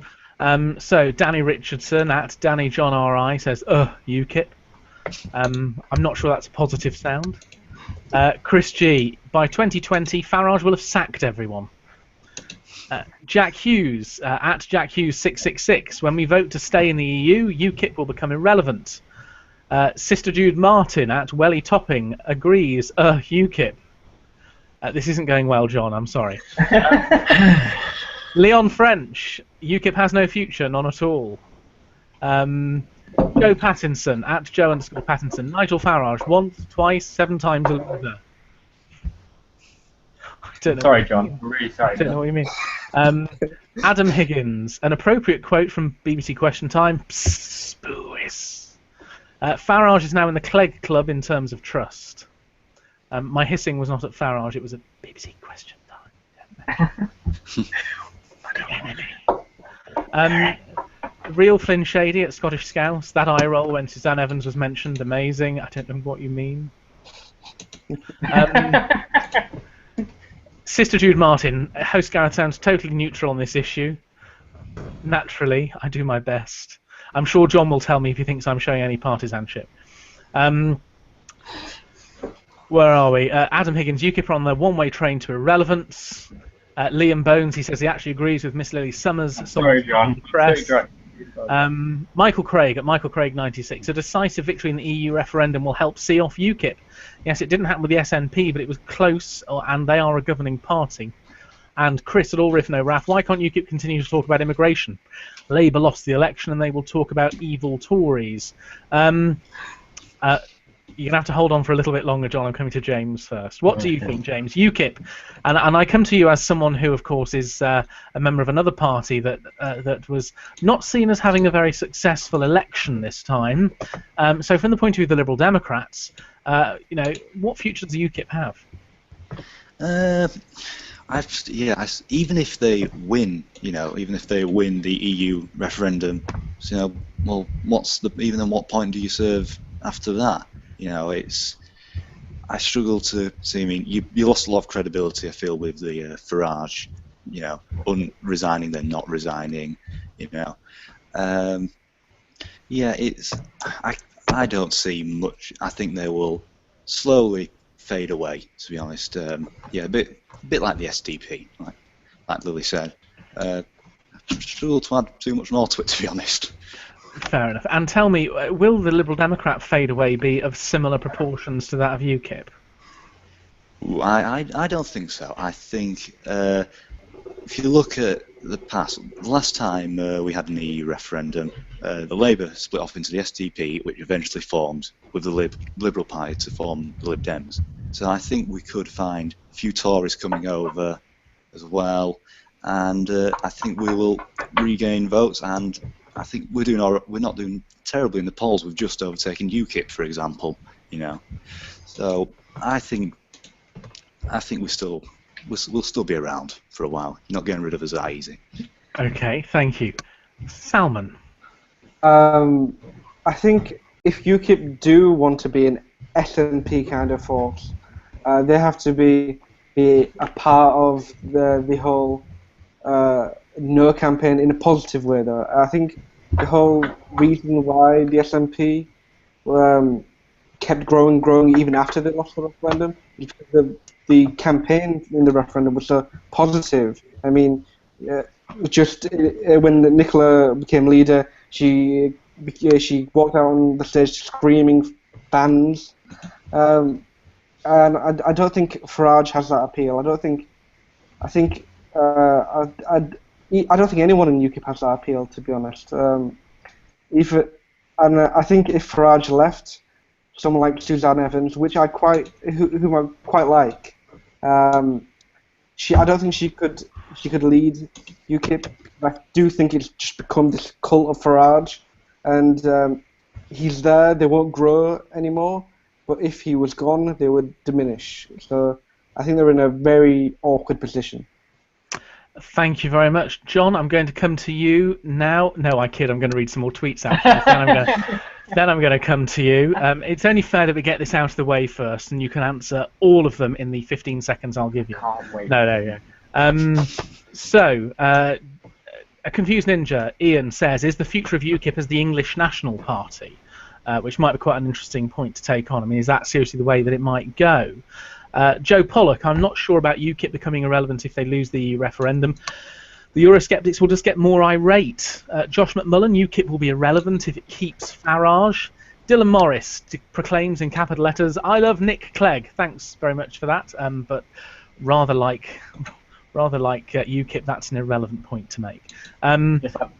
So Danny Richardson at Danny John RI says, UKIP. I'm not sure that's a positive sound. Chris G, by 2020, Farage will have sacked everyone. Jack Hughes, at Jack Hughes 666, when we vote to stay in the EU, UKIP will become irrelevant. Sister Jude Martin at Welly Topping agrees, UKIP. This isn't going well, John, I'm sorry. Leon French, UKIP has no future, none at all. Joe Pattinson, at Joe_Pattinson, Nigel Farage, once, twice, 7 times a loser. Sorry, John. I'm really sorry. I don't know what you mean. Adam Higgins, an appropriate quote from BBC Question Time. Psst, Boois. Farage is now in the Clegg Club in terms of trust. My hissing was not at Farage, it was at BBC Question Time. Real Flynn Shady at Scottish Scouts. That eye roll when Suzanne Evans was mentioned, amazing. I don't know what you mean. Sister Jude Martin, host Gareth sounds totally neutral on this issue. Naturally, I do my best. I'm sure John will tell me if he thinks I'm showing any partisanship. Where are we? Adam Higgins, UKIP are on the one-way train to irrelevance. Liam Bones, he says he actually agrees with Miss Lily Summers. Sorry, John. Michael Craig at Michael Craig 96. A decisive victory in the EU referendum will help see off UKIP. Yes, it didn't happen with the SNP, but it was close, and they are a governing party. And Chris at All Riff No Wrath, why can't UKIP continue to talk about immigration? Labour lost the election, and they will talk about evil Tories. You're going to have to hold on for a little bit longer, John. I'm coming to James first. What do you think, James? UKIP. And I come to you as someone who, of course, is a member of another party that was not seen as having a very successful election this time. So from the point of view of the Liberal Democrats, what future does UKIP have? Even if they win, even if they win the EU referendum, well, even at what point do you serve after that? I struggle to see. I mean, you lost a lot of credibility, I feel, with the Farage, resigning then not resigning, I don't see much. I think they will slowly fade away, to be honest. A bit like the SDP, like Lily said. I struggle to add too much more to it, to be honest. Fair enough. And tell me, will the Liberal Democrat fade away be of similar proportions to that of UKIP? I don't think so. I think if you look at the past, the last time we had an EU referendum, the Labour split off into the SDP, which eventually formed with the Liberal Party to form the Lib Dems. So I think we could find a few Tories coming over as well, and I think we will regain votes. And I think we're not doing terribly in the polls. We've just overtaken UKIP, for example. So I think we'll still be around for a while. You're not getting rid of us that easy. Okay, thank you, Salman. I think if UKIP do want to be an SNP kind of force, they have to be a part of the whole no campaign in a positive way, though. I think the whole reason why the SNP kept growing even after they lost the referendum. The campaign in the referendum was so positive. I mean, when Nicola became leader, she walked out on the stage screaming bans, and I don't think Farage has that appeal. I don't think anyone in UKIP has that appeal, to be honest. And I think if Farage left, someone like Suzanne Evans, whom I quite like, I don't think she could lead UKIP. I do think it's just become this cult of Farage, and he's there. They won't grow anymore. But if he was gone, they would diminish. So I think they're in a very awkward position. Thank you very much, John. I'm going to come to you now. No, I kid. I'm going to read some more tweets out. Then I'm going to come to you. It's only fair that we get this out of the way first, and you can answer all of them in the 15 seconds I'll give you. Can't wait. No. A confused ninja, Ian, says, is the future of UKIP as the English National Party? Which might be quite an interesting point to take on. I mean, is that seriously the way that it might go? Joe Pollock, I'm not sure about UKIP becoming irrelevant if they lose the referendum. The Eurosceptics will just get more irate. Josh McMullen, UKIP will be irrelevant if it keeps Farage. Dylan Morris proclaims in capital letters, I love Nick Clegg. Thanks very much for that. But rather like UKIP, that's an irrelevant point to make.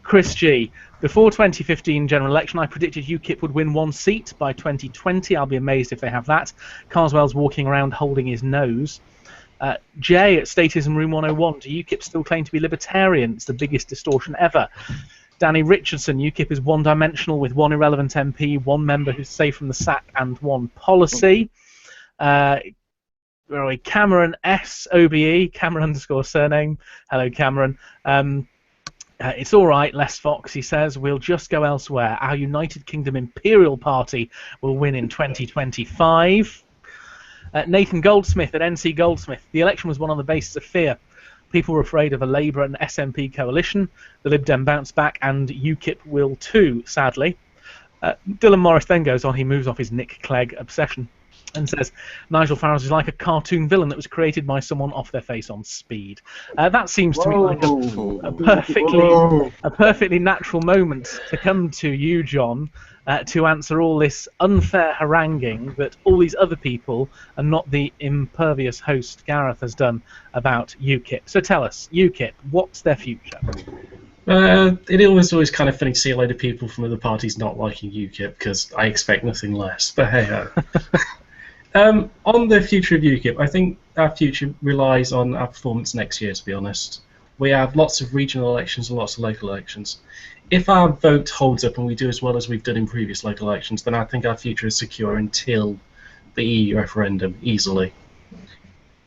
Chris G. Before 2015 general election, I predicted UKIP would win 1 seat by 2020. I'll be amazed if they have that. Carswell's walking around holding his nose. Jay at Statism Room 101. Do UKIP still claim to be libertarian? It's the biggest distortion ever. Danny Richardson. UKIP is one-dimensional with 1 irrelevant MP, 1 member who's safe from the sack, and 1 policy. Cameron S. OBE, Cameron _ surname. Hello, Cameron. It's all right, Les Fox, he says. We'll just go elsewhere. Our United Kingdom Imperial Party will win in 2025. Nathan Goldsmith at NC Goldsmith. The election was won on the basis of fear. People were afraid of a Labour and SNP coalition. The Lib Dem bounced back, and UKIP will too, sadly. Dylan Morris then goes on. He moves off his Nick Clegg obsession and says, Nigel Farage is like a cartoon villain that was created by someone off their face on speed. That seems to me like a perfectly natural moment to come to you, John, to answer all this unfair haranguing that all these other people and not the impervious host Gareth has done about UKIP. So tell us, UKIP, what's their future? It was always kind of funny to see a load of people from other parties not liking UKIP, because I expect nothing less. But hey. On the future of UKIP, I think our future relies on our performance next year, to be honest. We have lots of regional elections and lots of local elections. If our vote holds up and we do as well as we've done in previous local elections, then I think our future is secure until the EU referendum, easily.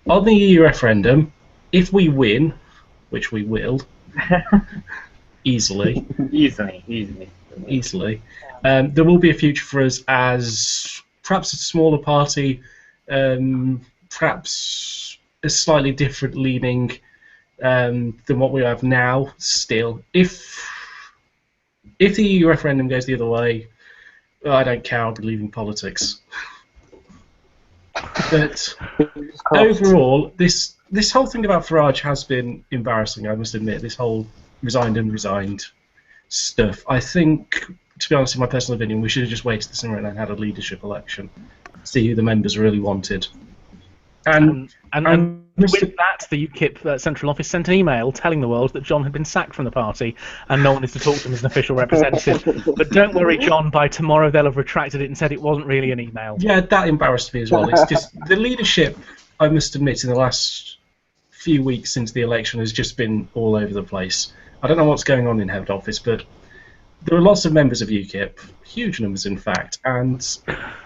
On the EU referendum, if we win, which we will, easily, there will be a future for us as perhaps a smaller party, perhaps a slightly different leaning than what we have now. Still, if the EU referendum goes the other way, I don't care. I'll be leaving politics. But overall, this whole thing about Farage has been embarrassing, I must admit. This whole resigned and resigned stuff. I think, to be honest, in my personal opinion, we should have just waited this summer and had a leadership election, see who the members really wanted. And with that, the UKIP central office sent an email telling the world that John had been sacked from the party and no one is to talk to him as an official representative. But don't worry, John, by tomorrow they'll have retracted it and said it wasn't really an email. Yeah, that embarrassed me as well. It's just the leadership, I must admit, in the last few weeks since the election has just been all over the place. I don't know what's going on in head office, but there are lots of members of UKIP, huge numbers in fact, and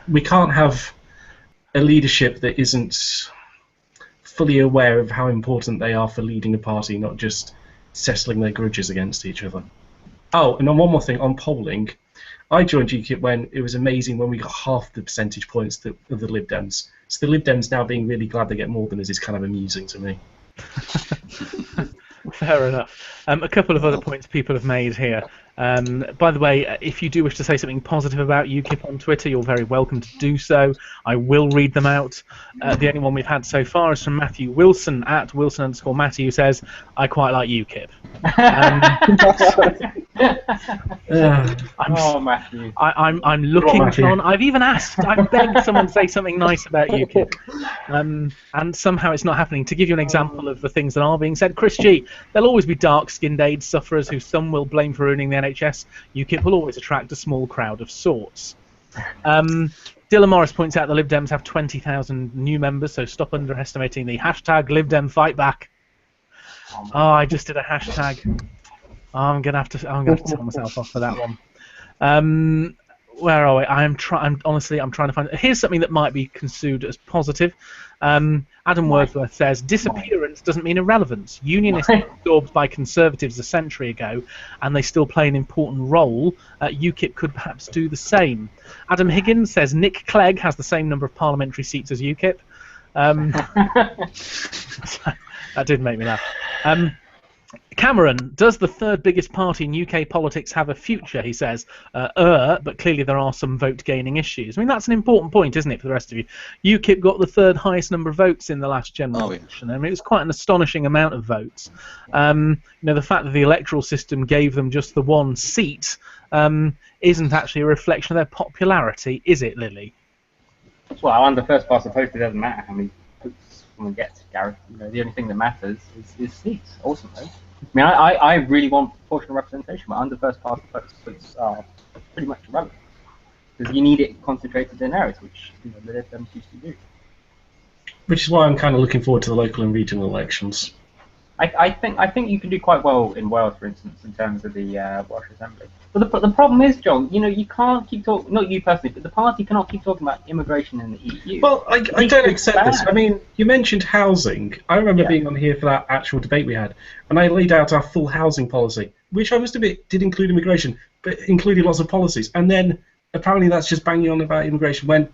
we can't have a leadership that isn't fully aware of how important they are for leading a party, not just settling their grudges against each other. Oh, and on one more thing, on polling, I joined UKIP when it was amazing when we got half the percentage points of the Lib Dems. So the Lib Dems now being really glad they get more than us is kind of amusing to me. Fair enough. A couple of other points people have made here. By the way, if you do wish to say something positive about UKIP on Twitter, you're very welcome to do so. I will read them out. The only one we've had so far is from Matthew Wilson at Wilson_Matty, who says, "I quite like UKIP." Matthew. I'm looking, John. I've even asked. I've begged someone to say something nice about UKIP, and somehow it's not happening. To give you an example of the things that are being said, Chris G, there'll always be dark-skinned AIDS sufferers who some will blame for ruining the NHS. UKIP will always attract a small crowd of sorts. Dylan Morris points out the Lib Dems have 20,000 new members, so stop underestimating the hashtag Lib Dem Fight Back. Oh, I just did a hashtag. Oh, I'm gonna have to tell myself off for that one. Where are we? I'm honestly trying to find. Here's something that might be construed as positive. Adam Wordsworth says, disappearance doesn't mean irrelevance. Unionists were absorbed by Conservatives a century ago, and they still play an important role. UKIP could perhaps do the same. Adam Higgins says, Nick Clegg has the same number of parliamentary seats as UKIP. That did make me laugh. Cameron, does the third biggest party in UK politics have a future? He says, but clearly there are some vote-gaining issues. I mean, that's an important point, isn't it, for the rest of you? UKIP got the third highest number of votes in the last general election. I mean, it was quite an astonishing amount of votes. The fact that the electoral system gave them just the one seat isn't actually a reflection of their popularity, is it, Lily? Well, under first past the post, it doesn't matter how many votes someone gets, Gareth. The only thing that matters is seats, ultimately. I mean, I really want proportional representation, but under first past the post, votes are pretty much irrelevant. Because you need it concentrated in areas, which the Lib Dems used to do. Which is why I'm kind of looking forward to the local and regional elections. I think you can do quite well in Wales, for instance, in terms of the Welsh Assembly. But the problem is, John, you can't keep talking, not you personally, but the party cannot keep talking about immigration in the EU. Well, I don't accept this. I mean, you mentioned housing. I remember being on here for that actual debate we had, and I laid out our full housing policy, which I must admit did include immigration, but included lots of policies. And then apparently that's just banging on about immigration when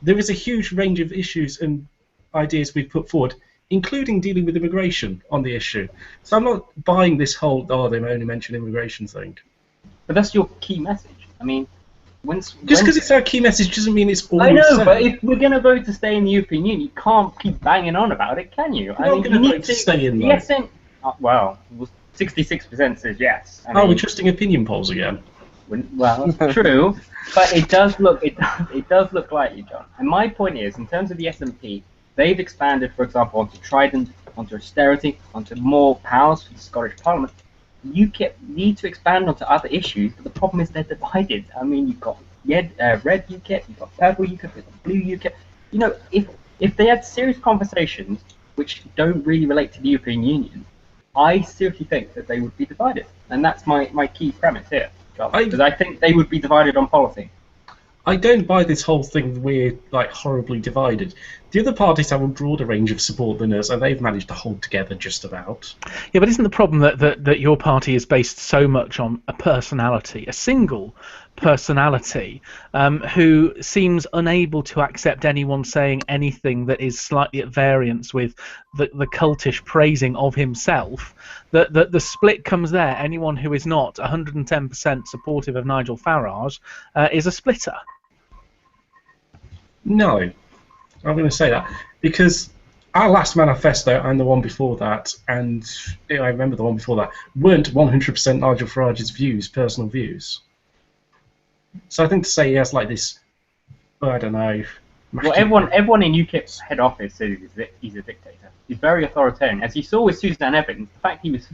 there is a huge range of issues and ideas we've put forward, including dealing with immigration on the issue. So I'm not buying this whole, they only mention immigration thing. But that's your key message. I mean, just because it's our key message doesn't mean it's all I know, said. but if we're going to vote to stay in the European Union, you can't keep banging on about it, can you? We're not going to vote to stay in, though. Yes, well, 66% says yes. We're trusting opinion polls again. Well, true, but it does look likely, John. And my point is, in terms of the SNP, they've expanded, for example, onto Trident, onto austerity, onto more powers for the Scottish Parliament. UKIP need to expand onto other issues, but the problem is they're divided. I mean, you've got red UKIP, you've got purple UKIP, you've got blue UKIP. If they had serious conversations which don't really relate to the European Union, I seriously think that they would be divided. And that's my key premise here, because I think they would be divided on policy. I don't buy this whole thing that we're horribly divided. The other parties have a broader range of support than us, and they've managed to hold together just about. Yeah, but isn't the problem that your party is based so much on a personality, a single personality, who seems unable to accept anyone saying anything that is slightly at variance with the cultish praising of himself? That the split comes there. Anyone who is not 110% supportive of Nigel Farage is a splitter. No, I'm going to say that because our last manifesto and the one before that, and I remember the one before that, weren't 100% Nigel Farage's personal views. So I think to say he has this, I don't know. Well, everyone in UKIP's head office says he's a dictator. He's very authoritarian. As you saw with Suzanne Evans, the fact he was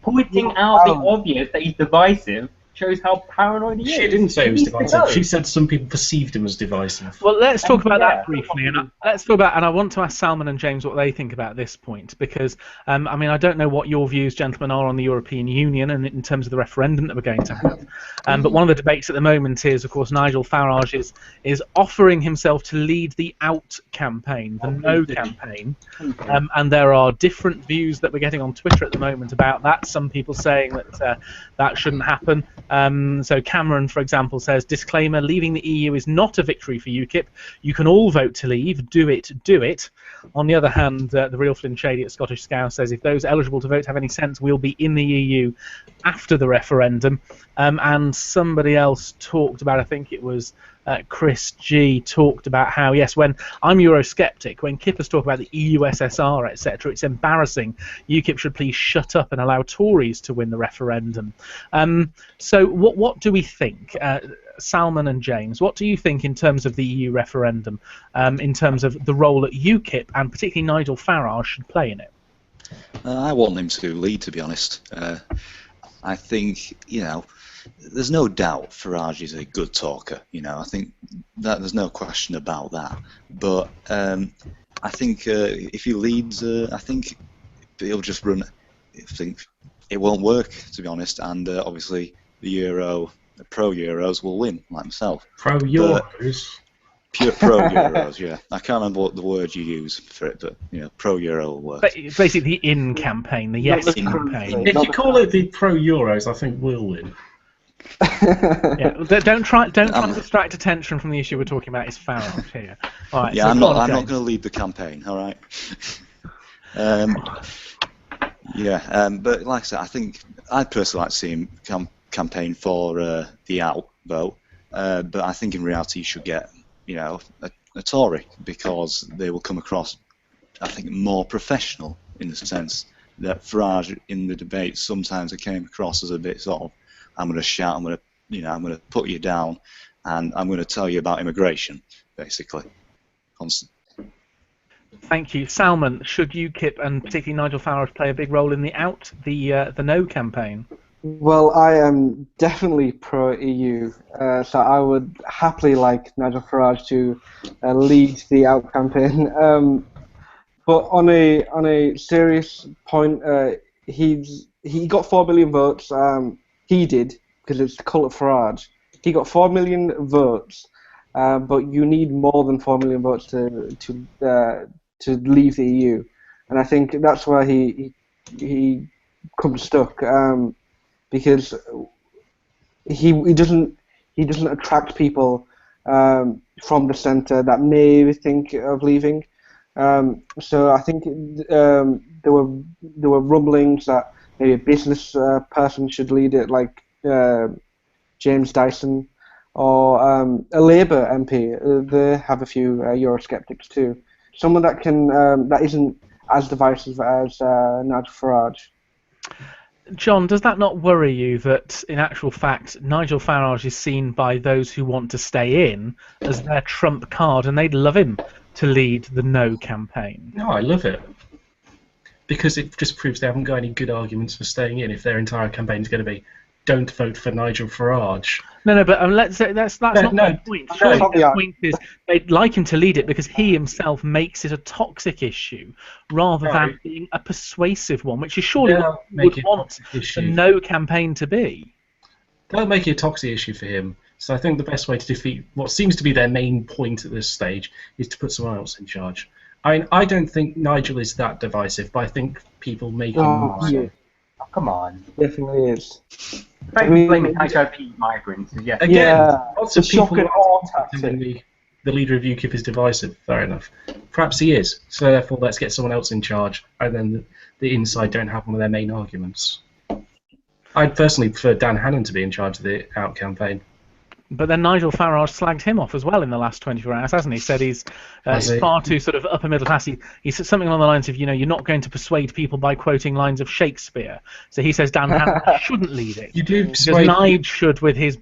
pointing out the obvious that he's divisive shows how paranoid he is. She didn't say he was divisive. She said some people perceived him as divisive. Well, let's talk about that briefly, and I want to ask Salman and James what they think about this point, because I don't know what your views, gentlemen, are on the European Union and in terms of the referendum that we're going to have. But one of the debates at the moment is, of course, Nigel Farage is offering himself to lead the out campaign, the no campaign, and there are different views that we're getting on Twitter at the moment about that. Some people saying that that shouldn't happen. So Cameron, for example, says, disclaimer, leaving the EU is not a victory for UKIP. You can all vote to leave. Do it, do it. On the other hand, the real Flynn Shady at Scottish Scouse says, if those eligible to vote have any sense, we'll be in the EU after the referendum. And somebody else talked about, I think it was Chris G, talked about how, yes, when I'm Eurosceptic, when kippers talk about the EU-SSR, etc., it's embarrassing. UKIP should please shut up and allow Tories to win the referendum. So what do we think? Salman and James, what do you think in terms of the EU referendum, in terms of the role that UKIP and particularly Nigel Farage should play in it? I want him to lead, to be honest. I think, there's no doubt Farage is a good talker. I think that there's no question about that. But I think if he leads, I think he'll just run. I think it won't work, to be honest. And obviously the pro-Euros will win, like myself. Pro-Euros? Pure pro-Euros, yeah. I can't remember what the word you use for it, but pro-Euro will work. But it's basically the in campaign, the yes campaign. If you call it the pro-Euros, I think we'll win. Yeah, don't try to distract attention from the issue we're talking about. Is Farage here? All right, yeah, so I'm not going to lead the campaign. All right. But like I said, I think I'd personally like to see him campaign for the out vote, but I think in reality he should get a Tory, because they will come across, I think, more professional in the sense that Farage in the debate sometimes it came across as a bit sort of, I'm going to shout, I'm going to put you down, and I'm going to tell you about immigration, basically. Thank you, Salman. Should UKIP and particularly Nigel Farage play a big role in the no campaign? Well, I am definitely pro-EU, so I would happily like Nigel Farage to lead the out campaign. But on a serious point, he got 4 million votes. He did, because it's the cult of Farage. He got 4 million votes, but you need more than 4 million votes to leave the EU, and I think that's why he comes stuck. Because he doesn't attract people from the centre that may think of leaving. So I think there were rumblings that maybe a business person should lead it, like James Dyson, or a Labour MP. They have a few Eurosceptics too. Someone that can that isn't as divisive as Nigel Farage. John, does that not worry you that, in actual fact, Nigel Farage is seen by those who want to stay in as their trump card, and they'd love him to lead the no campaign? No, I love it. Because it just proves they haven't got any good arguments for staying in if their entire campaign is going to be, don't vote for Nigel Farage. No, but that's not the point. Surely the point is they'd like him to lead it because he himself makes it a toxic issue rather than being a persuasive one, which is surely what we would want the no campaign to be. They'll make it a toxic issue for him. So I think the best way to defeat what seems to be their main point at this stage is to put someone else in charge. I don't think Nigel is that divisive, but I think people make him more. Yeah. Oh, come on. Definitely is. Blaming HIV migrants. Yeah. Again, lots of people tactic. The leader of UKIP is divisive. Fair enough. Perhaps he is. So therefore, let's get someone else in charge, and then the inside don't have one of their main arguments. I'd personally prefer Dan Hannan to be in charge of the out campaign. But then Nigel Farage slagged him off as well in the last 24 hours, hasn't he? Said he's far too sort of upper middle class. He said something along the lines of, you're not going to persuade people by quoting lines of Shakespeare. So he says Dan Hannan shouldn't lead it. You do because Nigel should, with his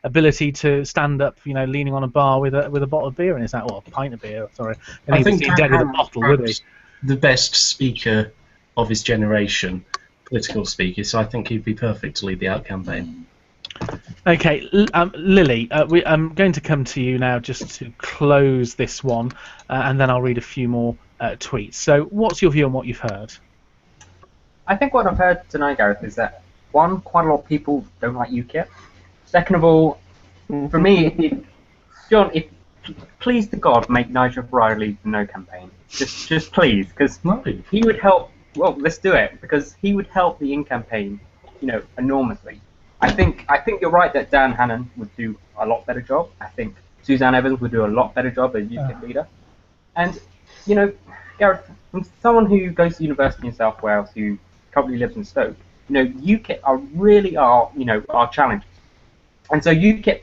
ability to stand up, leaning on a bar with a bottle of beer in his hand, or a pint of beer. Sorry, and I think he'd be dead with a bottle, would he? The best speaker of his generation, political speaker. So I think he'd be perfect to lead the out campaign. Okay, Lily, I'm going to come to you now just to close this one, and then I'll read a few more tweets. So what's your view on what you've heard? I think what I've heard tonight, Gareth, is that, one, quite a lot of people don't like UKIP. Second of all, for me, John, please to God, make Nigel Farage lead the no campaign. Just please, because he would help. Well, let's do it, because he would help the in campaign, enormously. I think you're right that Dan Hannan would do a lot better job. I think Suzanne Evans would do a lot better job as UKIP leader. And, you know, Gareth, from someone who goes to university in South Wales, who currently lives in Stoke, you know, UKIP are challengers. And so UKIP,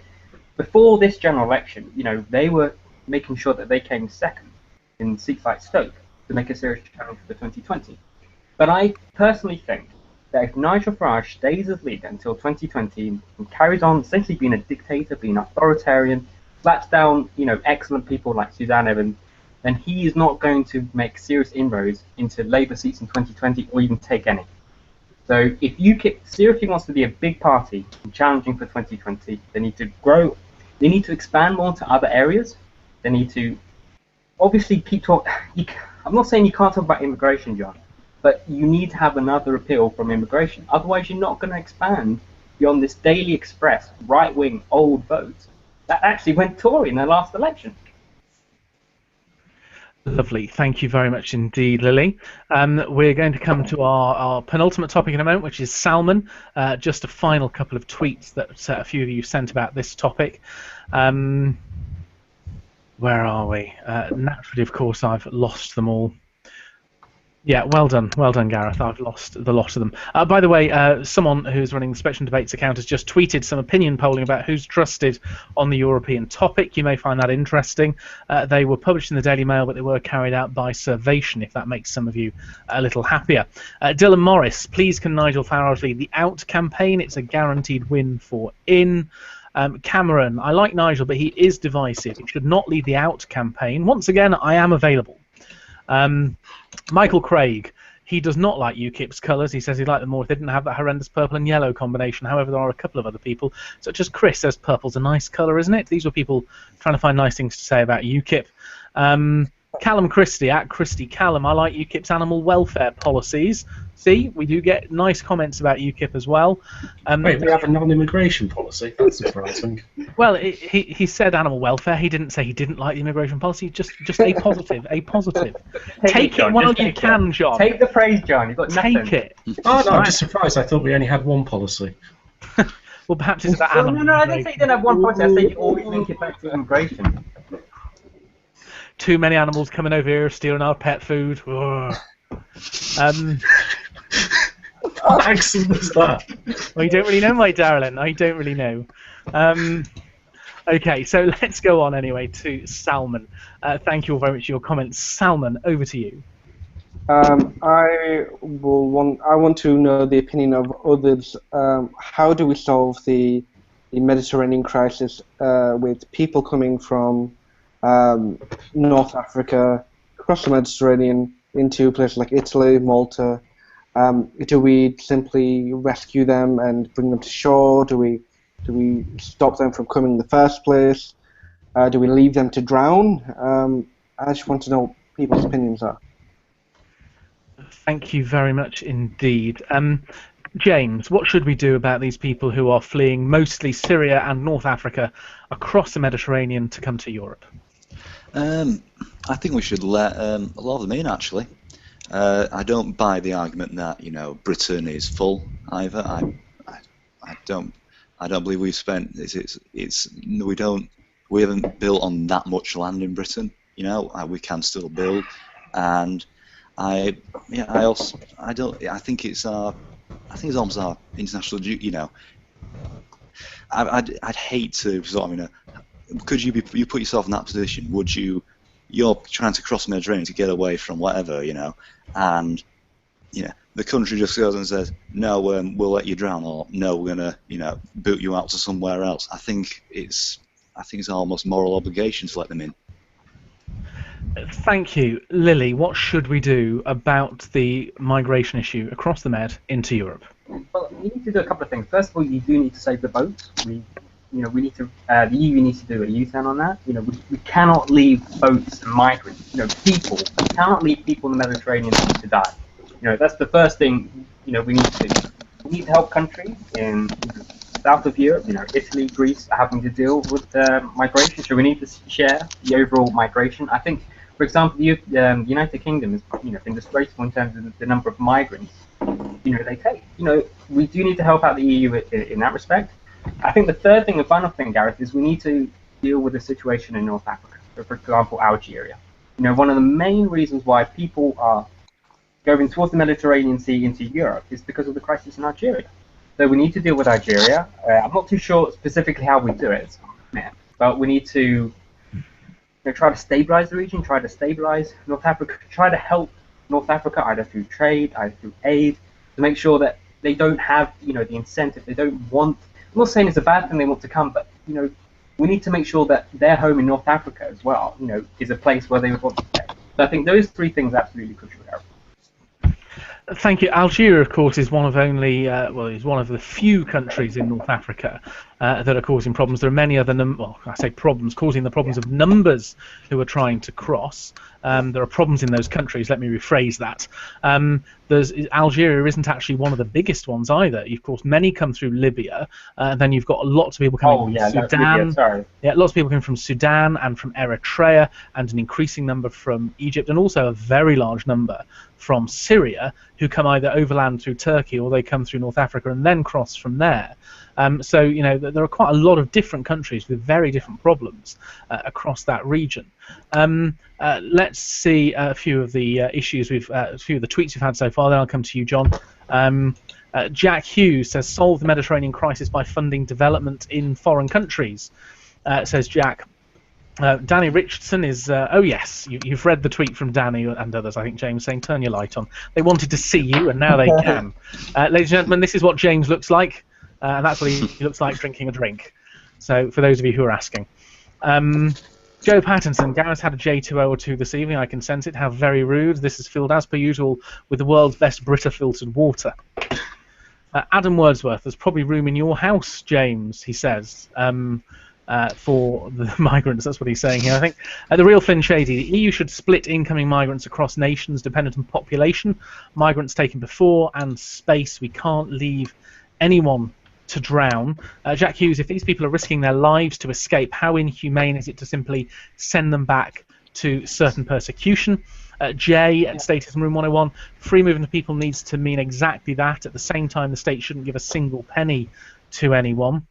before this general election, you know, they were making sure that they came second in seats like Stoke to make a serious challenge for 2020. But I personally think that if Nigel Farage stays as leader until 2020 and carries on essentially being a dictator, being authoritarian, slaps down, you know, excellent people like Suzanne Evans, then he is not going to make serious inroads into Labour seats in 2020 or even take any. So if UKIP seriously wants to be a big party and challenging for 2020, they need to grow, they need to expand more to other areas, they need to obviously keep talking. I'm not saying you can't talk about immigration, John, but you need to have another appeal from immigration. Otherwise, you're not going to expand beyond this Daily Express right-wing old vote that actually went Tory in their last election. Lovely. Thank you very much indeed, Lily. We're going to come to our penultimate topic in a moment, which is salmon. Just a final couple of tweets that a few of you sent about this topic. Where are we? Naturally, of course, I've lost them all. Yeah, well done, Gareth. I've lost the lot of them. By the way, someone who's running the Spectrum Debates account has just tweeted some opinion polling about who's trusted on the European topic. You may find that interesting. They were published in the Daily Mail, but they were carried out by Survation, if that makes some of you a little happier. Dylan Morris, please can Nigel Farage lead the Out campaign? It's a guaranteed win for In. Cameron, I like Nigel, but he is divisive. He should not lead the Out campaign. Once again, I am available. Michael Craig, he does not like UKIP's colours. He says he'd like them more if they didn't have that horrendous purple and yellow combination. However, there are a couple of other people, such as Chris says purple's a nice colour, isn't it? These were people trying to find nice things to say about UKIP. Callum Christie, at Christie Callum, I like UKIP's animal welfare policies. See, we do get nice comments about UKIP as well. Wait, we have a non-immigration policy? That's surprising. Well, he said animal welfare. He didn't say he didn't like the immigration policy. Just a positive, a positive. Take it while you can, John. Take the praise, John. You've got nothing. Take it. Oh, no, I'm just surprised. I thought we only had one policy. Well, perhaps it's about animal. No, I didn't say you didn't have one policy. I said you always link it back to immigration. Too many animals coming over here stealing our pet food. What accent was that? Well, you don't really know, my darling. I don't really know. Okay, so let's go on anyway to Salman. Thank you all very much for your comments. Salman, over to you. I want to know the opinion of others. How do we solve the Mediterranean crisis with people coming from North Africa, across the Mediterranean, into places like Italy, Malta? Do we simply rescue them and bring them to shore? Do we stop them from coming in the first place? Do we leave them to drown? I just want to know what people's opinions are. Thank you very much indeed. James, what should we do about these people who are fleeing mostly Syria and North Africa across the Mediterranean to come to Europe? I think we should let a lot of them in, actually. I don't buy the argument that, you know, Britain is full either. I don't believe we've spent. We haven't built on that much land in Britain. You know, we can still build, and I think it's almost our international duty. You know, I'd hate to sort of, you know, could you put yourself in that position? Would you? You're trying to cross the Mediterranean to get away from whatever, you know, and you know the country just goes and says, no, we'll let you drown, or no, we're gonna, you know, boot you out to somewhere else. I think it's almost moral obligation to let them in. Thank you, Lily. What should we do about the migration issue across the Med into Europe? Well, you need to do a couple of things. First of all, you do need to save the boats. We need to. The EU needs to do a U-turn on that. You know, we cannot leave boats and migrants. You know, people. We cannot leave people in the Mediterranean to die. You know, that's the first thing. You know, we need to do. We need to help countries in the south of Europe. You know, Italy, Greece, are having to deal with migration. So we need to share the overall migration. I think, for example, the United Kingdom has, you know, been disgraceful in terms of the number of migrants they take. We do need to help out the EU in that respect. I think the third thing, the final thing, Gareth, is we need to deal with the situation in North Africa. So, for example, Algeria. One of the main reasons why people are going towards the Mediterranean Sea into Europe is because of the crisis in Algeria. So we need to deal with Algeria. I'm not too sure specifically how we do it, but we need to try to stabilize the region, try to stabilize North Africa, try to help North Africa either through trade, either through aid, to make sure that they don't have the incentive, they don't want. I'm not saying it's a bad thing they want to come, but we need to make sure that their home in North Africa as well, is a place where they would want to stay. So I think those three things are absolutely crucial here. Thank you. Algeria, of course, is one of only, is one of the few countries in North Africa that are causing problems. There are many other, I say problems, causing the problems of numbers who are trying to cross. There are problems in those countries. Let me rephrase that. Algeria isn't actually one of the biggest ones either. Of course, many come through Libya. Then you've got lots of people coming from Sudan. Libya, yeah, lots of people coming from Sudan and from Eritrea, and an increasing number from Egypt, and also a very large number from Syria, who come either overland through Turkey or they come through North Africa and then cross from there. So there are quite a lot of different countries with very different problems across that region. Let's see a few of the issues a few of the tweets we've had so far. Then I'll come to you, John. Jack Hughes says, solve the Mediterranean crisis by funding development in foreign countries, says Jack. Danny Richardson is, oh yes, you've read the tweet from Danny and others, I think, James, saying turn your light on. They wanted to see you, and now they can. Ladies and gentlemen, this is what James looks like, and that's what he looks like drinking a drink. So, for those of you who are asking. Joe Pattinson, Gareth had a J2O or 2 this evening, I can sense it, how very rude. This is filled, as per usual, with the world's best Brita-filtered water. Adam Wordsworth, there's probably room in your house, James, he says. For the migrants, that's what he's saying here, I think. The real Flynn Shady, the EU should split incoming migrants across nations dependent on population, migrants taken before, and space. We can't leave anyone to drown. Jack Hughes, if these people are risking their lives to escape, how inhumane is it to simply send them back to certain persecution? Jay at Status Room 101, free movement of people needs to mean exactly that. At the same time, the state shouldn't give a single penny to anyone.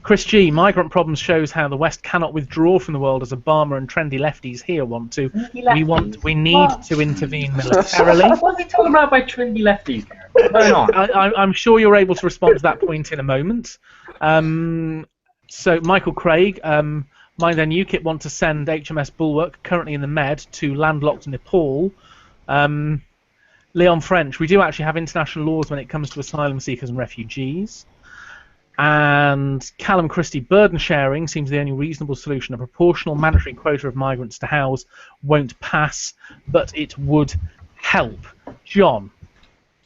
Chris G, migrant problems shows how the West cannot withdraw from the world as Obama and trendy lefties here want to. We need to intervene militarily. What are we talking about by trendy lefties? What's going on? I'm sure you're able to respond to that point in a moment. So Michael Craig, Mind and UKIP want to send HMS Bulwark, currently in the Med, to landlocked Nepal. Leon French, we do actually have international laws when it comes to asylum seekers and refugees. And Callum Christie, burden sharing seems the only reasonable solution. A proportional mandatory quota of migrants to house won't pass, but it would help. John.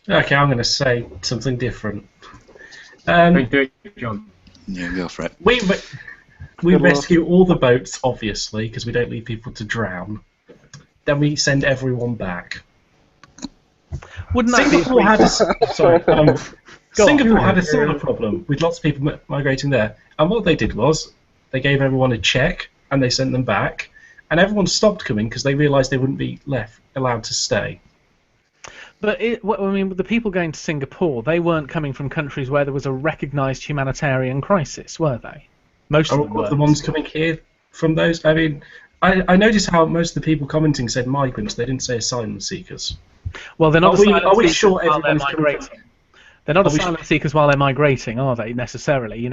Okay, I'm going to say something different. Do it, John. Yeah, go for it. We rescue all the boats, obviously, because we don't leave people to drown. Then we send everyone back. Wouldn't that Singapore had Singapore had a similar on. problem with lots of people migrating there, and what they did was they gave everyone a check and they sent them back, and everyone stopped coming because they realised they wouldn't be allowed to stay. But the people going to Singapore, they weren't coming from countries where there was a recognised humanitarian crisis, were they? Most of them were. The ones coming here from those. I mean, I noticed how most of the people commenting said migrants. They didn't say asylum seekers. Well, they're not Are we sure while they're everyone's migrating. They're not asylum seekers while they're migrating, are they, necessarily?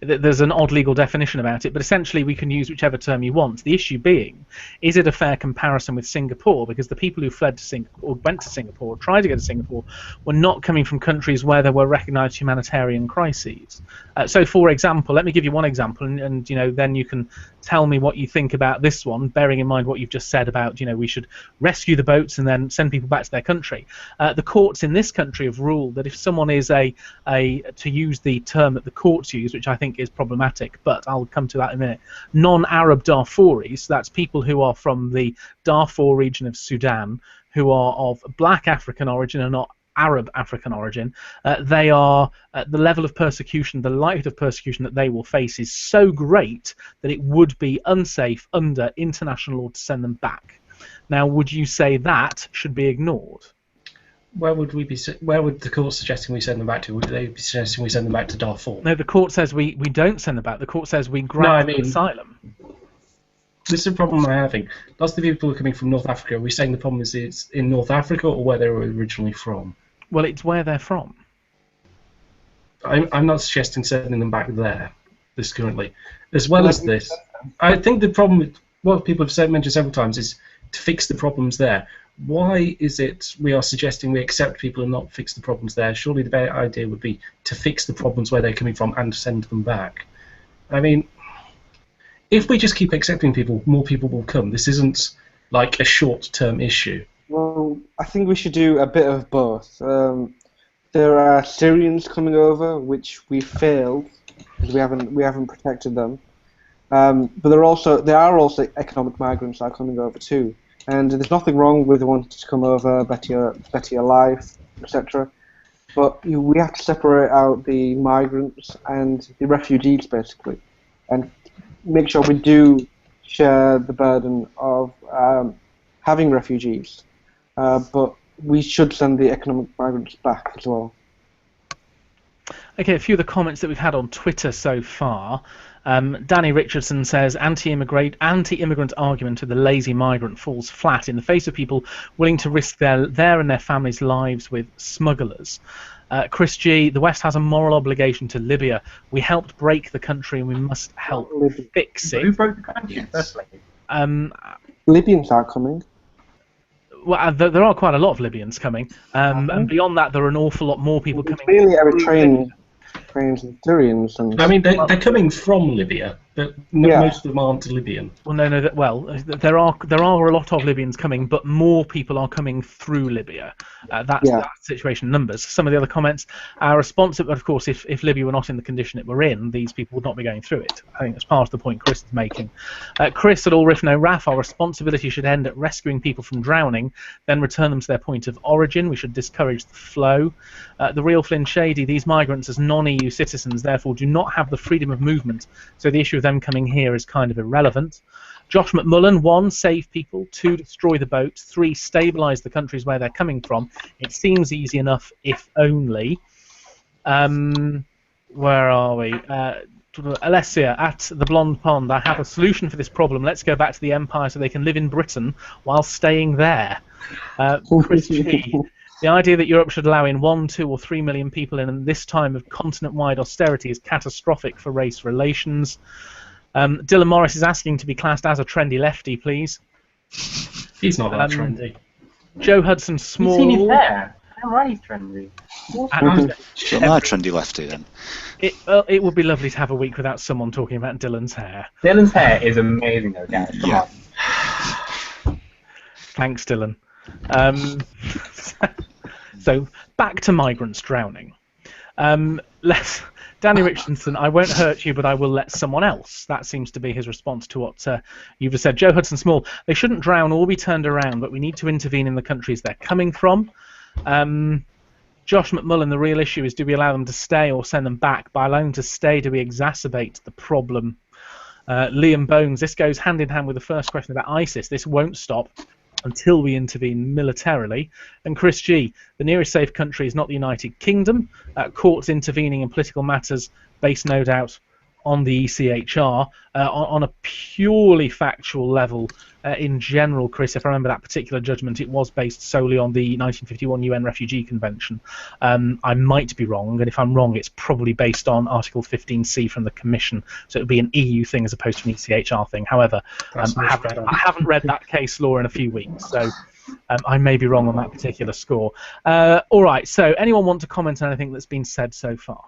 There's an odd legal definition about it, but essentially we can use whichever term you want. The issue being, is it a fair comparison with Singapore? Because the people who fled to Singapore, or went to Singapore, or tried to go to Singapore, were not coming from countries where there were recognised humanitarian crises. So, for example, let me give you one example, and then you can tell me what you think about this one, bearing in mind what you've just said about, we should rescue the boats and then send people back to their country. The courts in this country have ruled that if someone is to use the term that the courts use, which I think is problematic, but I'll come to that in a minute, non-Arab Darfuris, that's people who are from the Darfur region of Sudan, who are of black African origin and not Arab African origin, they are the level of persecution, the likelihood of persecution that they will face is so great that it would be unsafe under international law to send them back. Now, would you say that should be ignored? Where would we be? Where would the court suggesting we send them back to? Would they be suggesting we send them back to Darfur? No, the court says we don't send them back. The court says we grant them asylum. This is a problem I'm having. Lots of the people who are coming from North Africa. Are we saying the problem is it's in North Africa or where they were originally from? Well, it's where they're from. I'm not suggesting sending them back there. This currently, as well as this, I think the problem, what people have mentioned several times, is to fix the problems there. Why is it we are suggesting we accept people and not fix the problems there? Surely the better idea would be to fix the problems where they're coming from and send them back. I mean, if we just keep accepting people, more people will come. This isn't like a short-term issue. Well, I think we should do a bit of both. There are Syrians coming over, which we failed because we haven't protected them. But there are also economic migrants that are coming over too. And there's nothing wrong with wanting to come over, better your life, etc. But we have to separate out the migrants and the refugees, basically, and make sure we do share the burden of having refugees. But we should send the economic migrants back as well. Okay, a few of the comments that we've had on Twitter so far. Danny Richardson says, anti-immigrant argument of the lazy migrant falls flat in the face of people willing to risk their and their families' lives with smugglers. Chris G, the West has a moral obligation to Libya. We helped break the country and we must help fix it. Who broke the country, firstly? Libyans are coming. Well, there are quite a lot of Libyans coming, and beyond that, there are an awful lot more people coming. Clearly, Eritreans and Syrians. And I mean, they're coming from Libya, but most of them aren't Libyan. Well, no. There are a lot of Libyans coming, but more people are coming through Libya. That's the situation in numbers. Some of the other comments, our response, of course, if Libya were not in the condition it were in, these people would not be going through it. I think that's part of the point Chris is making. Chris at All Riff No Raf, our responsibility should end at rescuing people from drowning, then return them to their point of origin. We should discourage the flow. The Real Flynn Shady, these migrants as non-EU citizens therefore do not have the freedom of movement, so the issue of them coming here is kind of irrelevant. Josh McMullen, 1, save people, 2, destroy the boats, 3, stabilise the countries where they're coming from. It seems easy enough, if only. Where are we? Alessia, at the Blonde Pond, I have a solution for this problem. Let's go back to the Empire so they can live in Britain while staying there. Chris G, the idea that Europe should allow in 1, 2 or 3 million people in this time of continent-wide austerity is catastrophic for race relations. Dylan Morris is asking to be classed as a trendy lefty, please. He's not that trendy. Joe Hudson Small. You've seen his hair. How right he's trendy. So am I a trendy lefty then? It would be lovely to have a week without someone talking about Dylan's hair. Dylan's hair is amazing, though, guys. Come on. Thanks, Dylan. So back to migrants drowning. Danny Richardson, I won't hurt you, but I will let someone else. That seems to be his response to what you've just said. Joe Hudson Small, they shouldn't drown or be turned around, but we need to intervene in the countries they're coming from. Josh McMullen, the real issue is, do we allow them to stay or send them back? By allowing them to stay, do we exacerbate the problem? Liam Bones, this goes hand in hand with the first question about ISIS. This won't stop until we intervene militarily. And Chris G, the nearest safe country is not the United Kingdom. Courts intervening in political matters based, no doubt, on the ECHR. On a purely factual level, in general, Chris, if I remember that particular judgment, it was based solely on the 1951 UN Refugee Convention. I might be wrong, and if I'm wrong, it's probably based on Article 15C from the Commission, so it would be an EU thing as opposed to an ECHR thing. However, I haven't read that case law in a few weeks, so I may be wrong on that particular score. All right, so anyone want to comment on anything that's been said so far?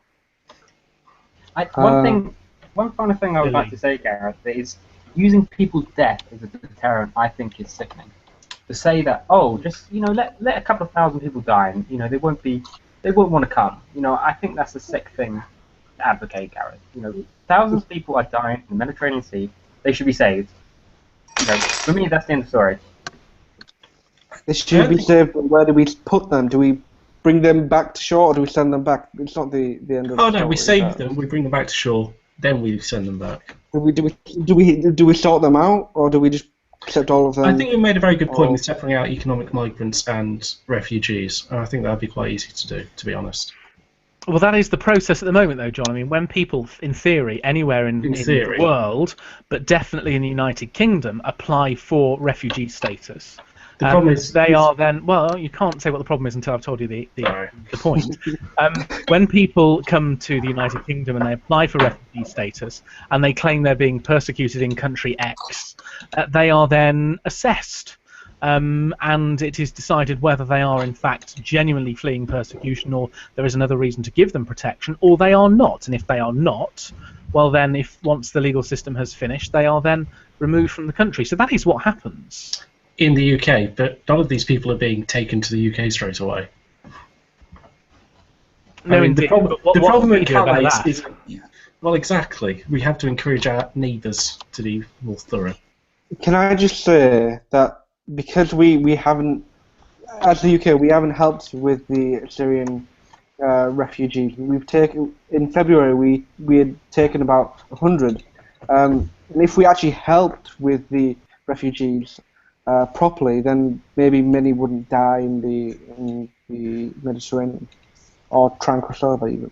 One final thing I would like to say, Gareth, is using people's death as a deterrent, I think, is sickening. To say that, just let a couple of thousand people die, and they won't want to come. I think that's a sick thing to advocate, Gareth. Thousands of people are dying in the Mediterranean Sea. They should be saved. For me, that's the end of the story. They should be saved, but where do we put them? Do we bring them back to shore, or do we send them back? It's not the end of the story. No, we save them, we bring them back to shore, then we send them back. Do we sort them out, or do we just accept all of them. I think you made a very good point or- with separating out economic migrants and refugees, and I think that would be quite easy to do, to be honest. Well, that is the process at the moment, though, John. I mean, when people, in theory, anywhere in theory. the world, but definitely in the United Kingdom, apply for refugee status, The problem is they are then. Well, you can't say what the problem is until I've told you the point. When people come to the United Kingdom and they apply for refugee status and they claim they're being persecuted in country X, they are then assessed. And it is decided whether they are in fact genuinely fleeing persecution, or there is another reason to give them protection, or they are not. And if they are not, well then, if once the legal system has finished, they are then removed from the country. So that is what happens in the UK, but none of these people are being taken to the UK straight away. No, the problem with Calais that? is, well, exactly. We have to encourage our neighbours to be more thorough. Can I just say that because we haven't, as the UK, we haven't helped with the Syrian refugees. We've taken, in February, we had taken about 100. And if we actually helped with the refugees properly, then maybe many wouldn't die in the Mediterranean, or try and cross over even.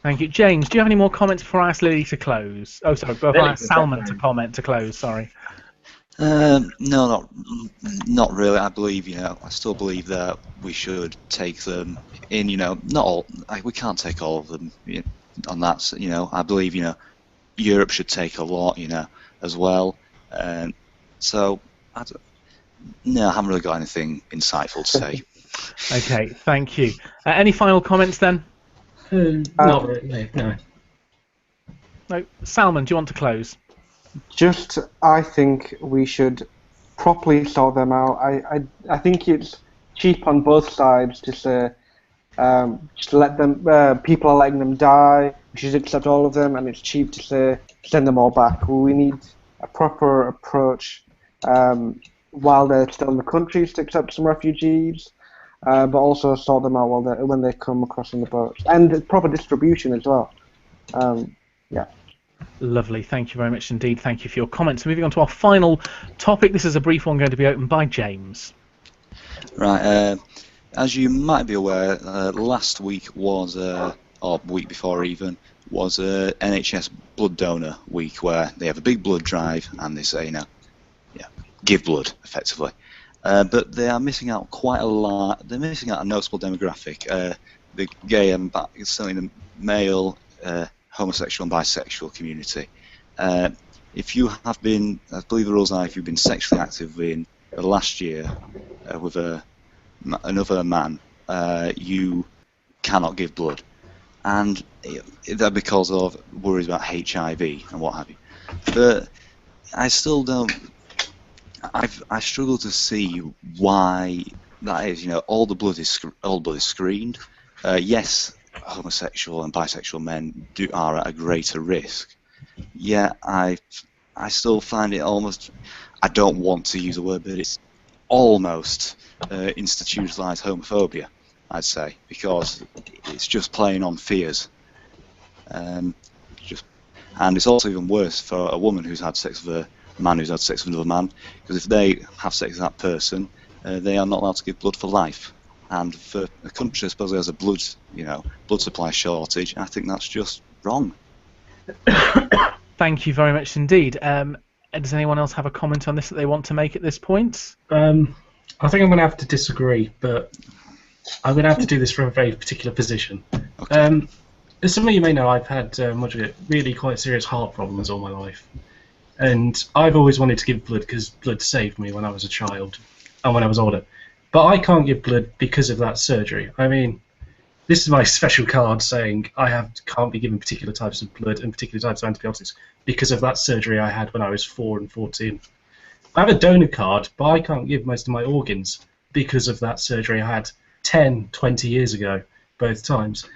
Thank you. James, do you have any more comments before I ask Lily to close? Oh, sorry, before I ask Salman to comment to close, sorry. No, not really. I believe, I still believe that we should take them in, not all, we can't take all of them on that, I believe, Europe should take a lot, as well. So, I haven't really got anything insightful to say. Okay, thank you. Any final comments then? Not really, no. No. Salman, do you want to close? Just, I think we should properly sort them out. I think it's cheap on both sides to say, just let them, people are letting them die, we should accept all of them, and it's cheap to say, send them all back. We need a proper approach while they're still in the countries to accept some refugees, but also sort them out when they come across on the boats. And proper distribution as well. Yeah. Lovely, thank you very much indeed. Thank you for your comments. Moving on to our final topic. This is a brief one going to be opened by James. Right, as you might be aware, last week was, or week before even, was NHS Blood Donor Week, where they have a big blood drive and they say, give blood, effectively. But they are missing out quite a lot. They're missing out a noticeable demographic. The gay and certainly the male, homosexual and bisexual community. If you have been, I believe the rules are, if you've been sexually active in the last year with another man, you cannot give blood, and that because of worries about HIV and what have you. But I still don't. I struggle to see why that is. All the blood is screened. Yes, homosexual and bisexual men are at a greater risk. Yeah, I still find it almost, I don't want to use a word, but it's almost institutionalized homophobia, I'd say, because it's just playing on fears. And it's also even worse for a woman who's had sex with a man who's had sex with another man, because if they have sex with that person, they are not allowed to give blood for life. And for a country, I suppose, that has a blood supply shortage, I think that's just wrong. Thank you very much indeed. Does anyone else have a comment on this that they want to make at this point? I think I'm going to have to disagree, but I'm going to have to do this from a very particular position. Okay. As some of you may know, I've had really quite serious heart problems all my life. And I've always wanted to give blood because blood saved me when I was a child and when I was older. But I can't give blood because of that surgery. I mean, this is my special card saying I can't be given particular types of blood and particular types of antibiotics because of that surgery I had when I was 4 and 14. I have a donor card, but I can't give most of my organs because of that surgery I had 10, 20 years ago, both times.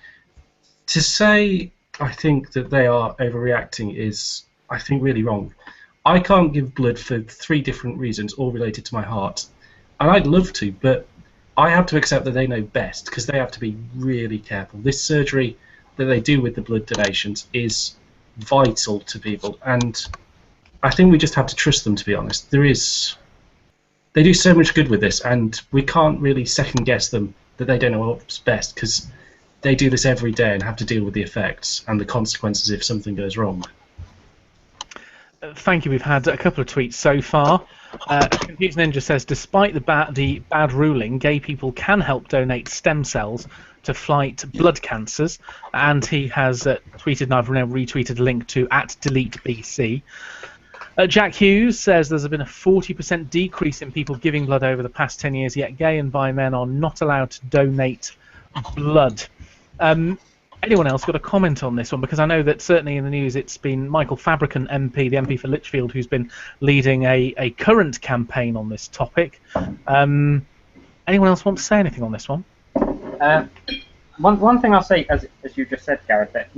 To say I think that they are overreacting is, I think, really wrong. I can't give blood for 3 different reasons, all related to my heart. And I'd love to, but I have to accept that they know best because they have to be really careful. This surgery that they do with the blood donations is vital to people, and I think we just have to trust them, to be honest. They do so much good with this, and we can't really second guess them that they don't know what's best, because they do this every day and have to deal with the effects and the consequences if something goes wrong. Thank you. We've had a couple of tweets so far. Confused Ninja says, despite the bad ruling, gay people can help donate stem cells to fight blood cancers, and he has tweeted, and I've now retweeted a link to @DeleteBC. Jack Hughes says there's been a 40% decrease in people giving blood over the past 10 years, yet gay and bi men are not allowed to donate blood. Anyone else got a comment on this one? Because I know that certainly in the news it's been Michael Fabricant MP, the MP for Lichfield, who's been leading a current campaign on this topic. Anyone else want to say anything on this one? One thing I'll say, as you just said, Gareth, that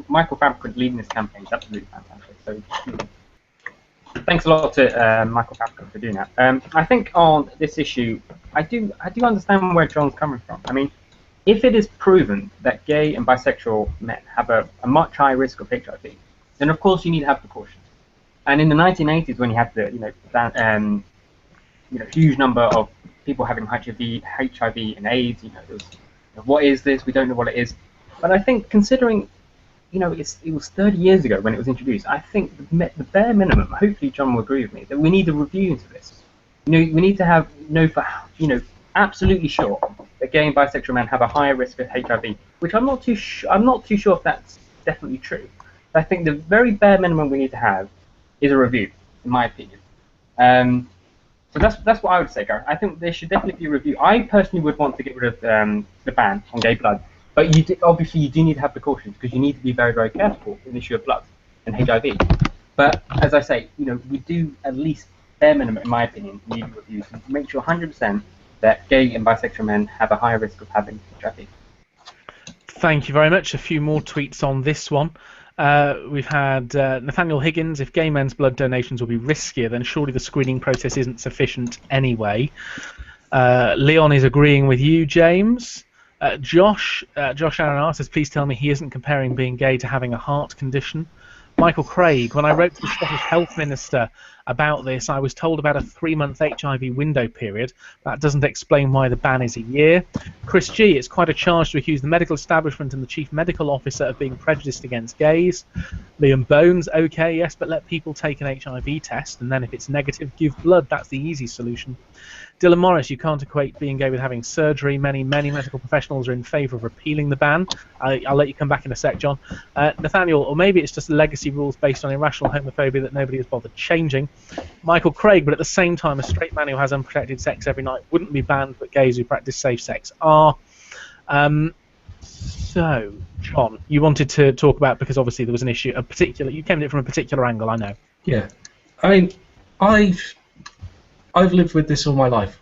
Michael Fabricant leading this campaign is absolutely fantastic. So thanks a lot to Michael Fabricant for doing that. I think on this issue, I do understand where John's coming from. I mean, if it is proven that gay and bisexual men have a much higher risk of HIV, then of course you need to have precautions. And in the 1980s, when you had the huge number of people having HIV and AIDS, there was, what is this? We don't know what it is. But I think considering, it was 30 years ago when it was introduced, I think the bare minimum, hopefully John will agree with me, that we need a review into this. We need to know absolutely sure that gay and bisexual men have a higher risk of HIV, which I'm not too sure if that's definitely true. But I think the very bare minimum we need to have is a review, in my opinion. So that's what I would say, Gareth. I think there should definitely be a review. I personally would want to get rid of the ban on gay blood, but obviously you do need to have precautions because you need to be very, very careful in the issue of blood and HIV. But as I say, we do at least bare minimum, in my opinion, need a review to make sure 100% that gay and bisexual men have a higher risk of having HIV. Thank you very much. A few more tweets on this one. We've had Nathaniel Higgins, if gay men's blood donations will be riskier, then surely the screening process isn't sufficient anyway. Leon is agreeing with you, James. Josh Aaron says, please tell me he isn't comparing being gay to having a heart condition. Michael Craig, when I wrote to the Scottish Health Minister about this, I was told about a 3-month HIV window period. That doesn't explain why the ban is a year. Chris G, it's quite a charge to accuse the medical establishment and the chief medical officer of being prejudiced against gays. Liam Bones, okay, yes, but let people take an HIV test, and then if it's negative, give blood. That's the easy solution. Dylan Morris, you can't equate being gay with having surgery. Many medical professionals are in favour of repealing the ban. I'll let you come back in a sec, John. Nathaniel, or maybe it's just legacy rules based on irrational homophobia that nobody has bothered changing. Michael Craig, but at the same time, a straight man who has unprotected sex every night wouldn't be banned, but gays who practice safe sex are. So, John, you wanted to talk about, because obviously there was an issue, you came at it from a particular angle, I know. Yeah. I mean, I've lived with this all my life,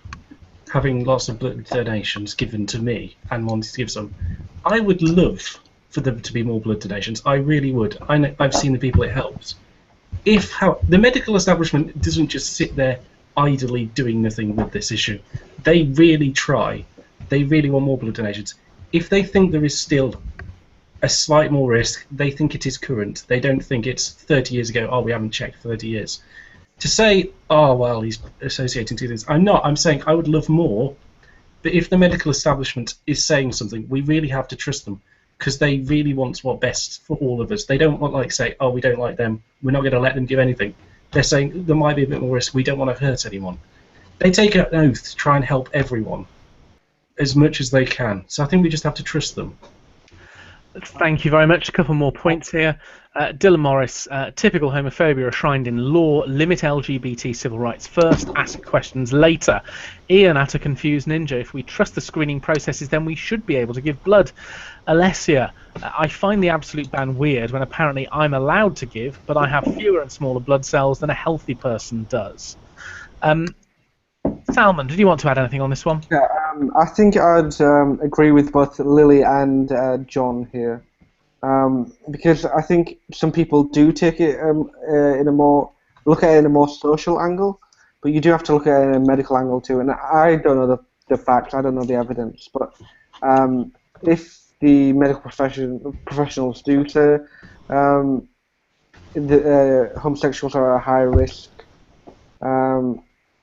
having lots of blood donations given to me and wanting to give some. I would love for there to be more blood donations. I really would. I've seen the people it helps. The medical establishment doesn't just sit there idly doing nothing with this issue. They really try. They really want more blood donations. If they think there is still a slight more risk, they think it is current. They don't think it's 30 years ago, oh, we haven't checked 30 years. To say, oh, well, he's associating two things. I'm not. I'm saying I would love more, but if the medical establishment is saying something, we really have to trust them, because they really want what's best for all of us. They don't want, say, oh, we don't like them, we're not going to let them give anything. They're saying there might be a bit more risk, we don't want to hurt anyone. They take an oath to try and help everyone as much as they can. So I think we just have to trust them. Thank you very much. A couple more points here. Dylan Morris, typical homophobia enshrined in law. Limit LGBT civil rights first, ask questions later. Ian at a confused ninja, if we trust the screening processes, then we should be able to give blood. Alessia, I find the absolute ban weird when apparently I'm allowed to give, but I have fewer and smaller blood cells than a healthy person does. Salman, did you want to add anything on this one? Yeah, I think I'd agree with both Lily and John here, because I think some people do take it look at it in a more social angle, but you do have to look at it in a medical angle too. And I don't know the facts, I don't know the evidence, but if the medical professionals do say homosexuals are at a high risk,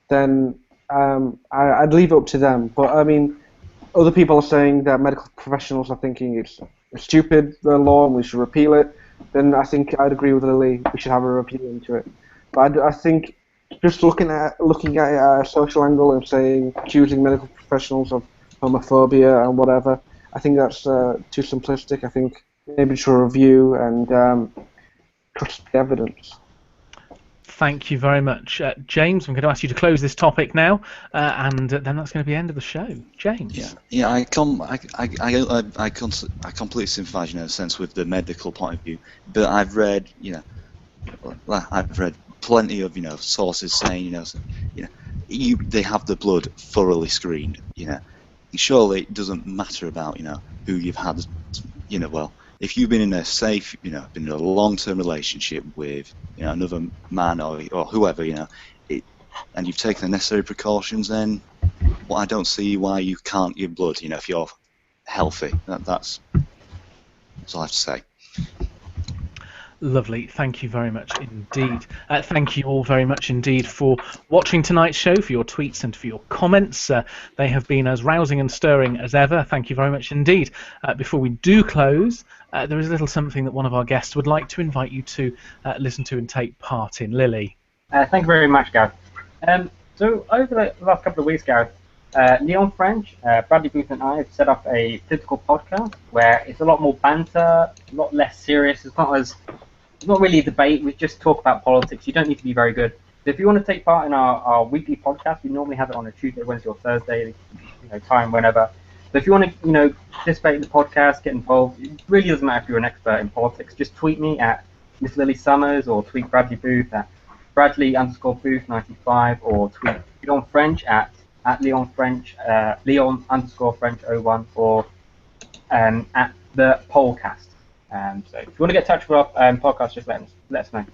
then I'd leave it up to them. But I mean, other people are saying that medical professionals are thinking it's a stupid law and we should repeal it. Then I think I'd agree with Lily. We should have a repeal into it. But I think just looking at it at a social angle and saying accusing medical professionals of homophobia and whatever, I think that's too simplistic. I think maybe just a review and trust the evidence. Thank you very much, James. I'm going to ask you to close this topic now, and then that's going to be the end of the show. James. Yeah. I completely sympathise, in a sense, with the medical point of view. But I've read, plenty of, sources saying, they have the blood thoroughly screened. Surely it doesn't matter about, who you've had, well. If you've been in a safe, been in a long-term relationship with, another man or whoever, and you've taken the necessary precautions, then I don't see why you can't give blood, if you're healthy. That's all I have to say. Lovely. Thank you very much indeed. Thank you all very much indeed for watching tonight's show, for your tweets and for your comments. They have been as rousing and stirring as ever. Thank you very much indeed. Before we do close, there is a little something that one of our guests would like to invite you to listen to and take part in. Lily. Thank you very much, Gareth. So over the last couple of weeks, Gareth, Leon French, Bradley Booth and I have set up a political podcast where it's a lot more banter, a lot less serious. It's not really a debate. We just talk about politics. You don't need to be very good. So if you want to take part in our weekly podcast, we normally have it on a Tuesday, Wednesday, or Thursday, time whenever. So if you want to, participate in the podcast, get involved, it really doesn't matter if you're an expert in politics. Just tweet me at Miss Lily Summers or tweet Bradley Booth at Bradley_Booth95 or tweet Leon French at Leon French, Leon_French01 or at the Pollcast. So if you want to get in touch with our podcast, just let us know.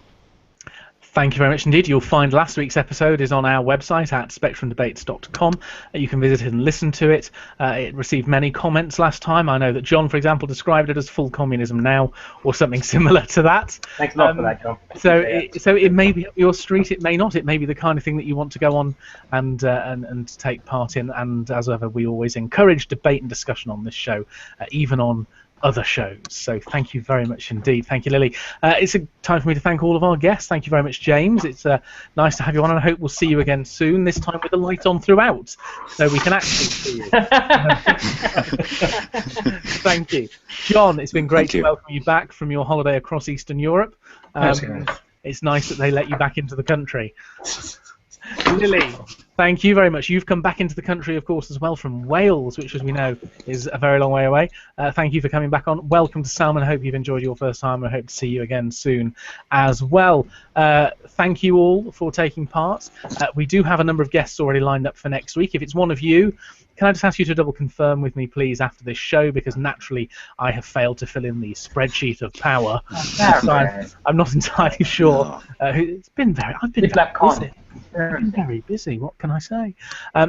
Thank you very much indeed. You'll find last week's episode is on our website at spectrumdebates.com. You can visit it and listen to it. It received many comments last time. I know that John, for example, described it as full communism now, or something similar to that. Thanks a lot for that, John. So it may be up your street, it may not. It may be the kind of thing that you want to go on and take part in. And as ever, we always encourage debate and discussion on this show, even on other shows. So thank you very much indeed. Thank you, Lily. It's a time for me to thank all of our guests. Thank you very much, James. It's nice to have you on, and I hope we'll see you again soon, this time with the light on throughout, so we can actually see you. Thank you. John, it's been great to welcome you back from your holiday across Eastern Europe. It's nice that they let you back into the country. Lily, thank you very much. You've come back into the country, of course, as well from Wales, which, as we know, is a very long way away. Thank you for coming back on. Welcome to Salmon. I hope you've enjoyed your first time. I hope to see you again soon as well. Thank you all for taking part. We do have a number of guests already lined up for next week. If it's one of you, can I just ask you to double confirm with me, please, after this show, because naturally I have failed to fill in the spreadsheet of power. I'm not entirely sure. I've been very busy. What can I say?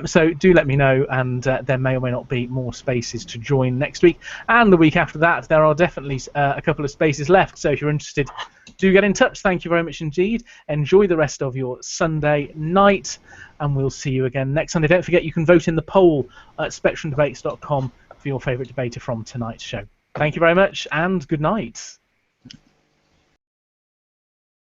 So do let me know, and there may or may not be more spaces to join next week. And the week after that, there are definitely a couple of spaces left. So if you're interested, do get in touch. Thank you very much indeed. Enjoy the rest of your Sunday night, and we'll see you again next Sunday. Don't forget, you can vote in the poll at spectrumdebates.com for your favourite debater from tonight's show. Thank you very much, and good night.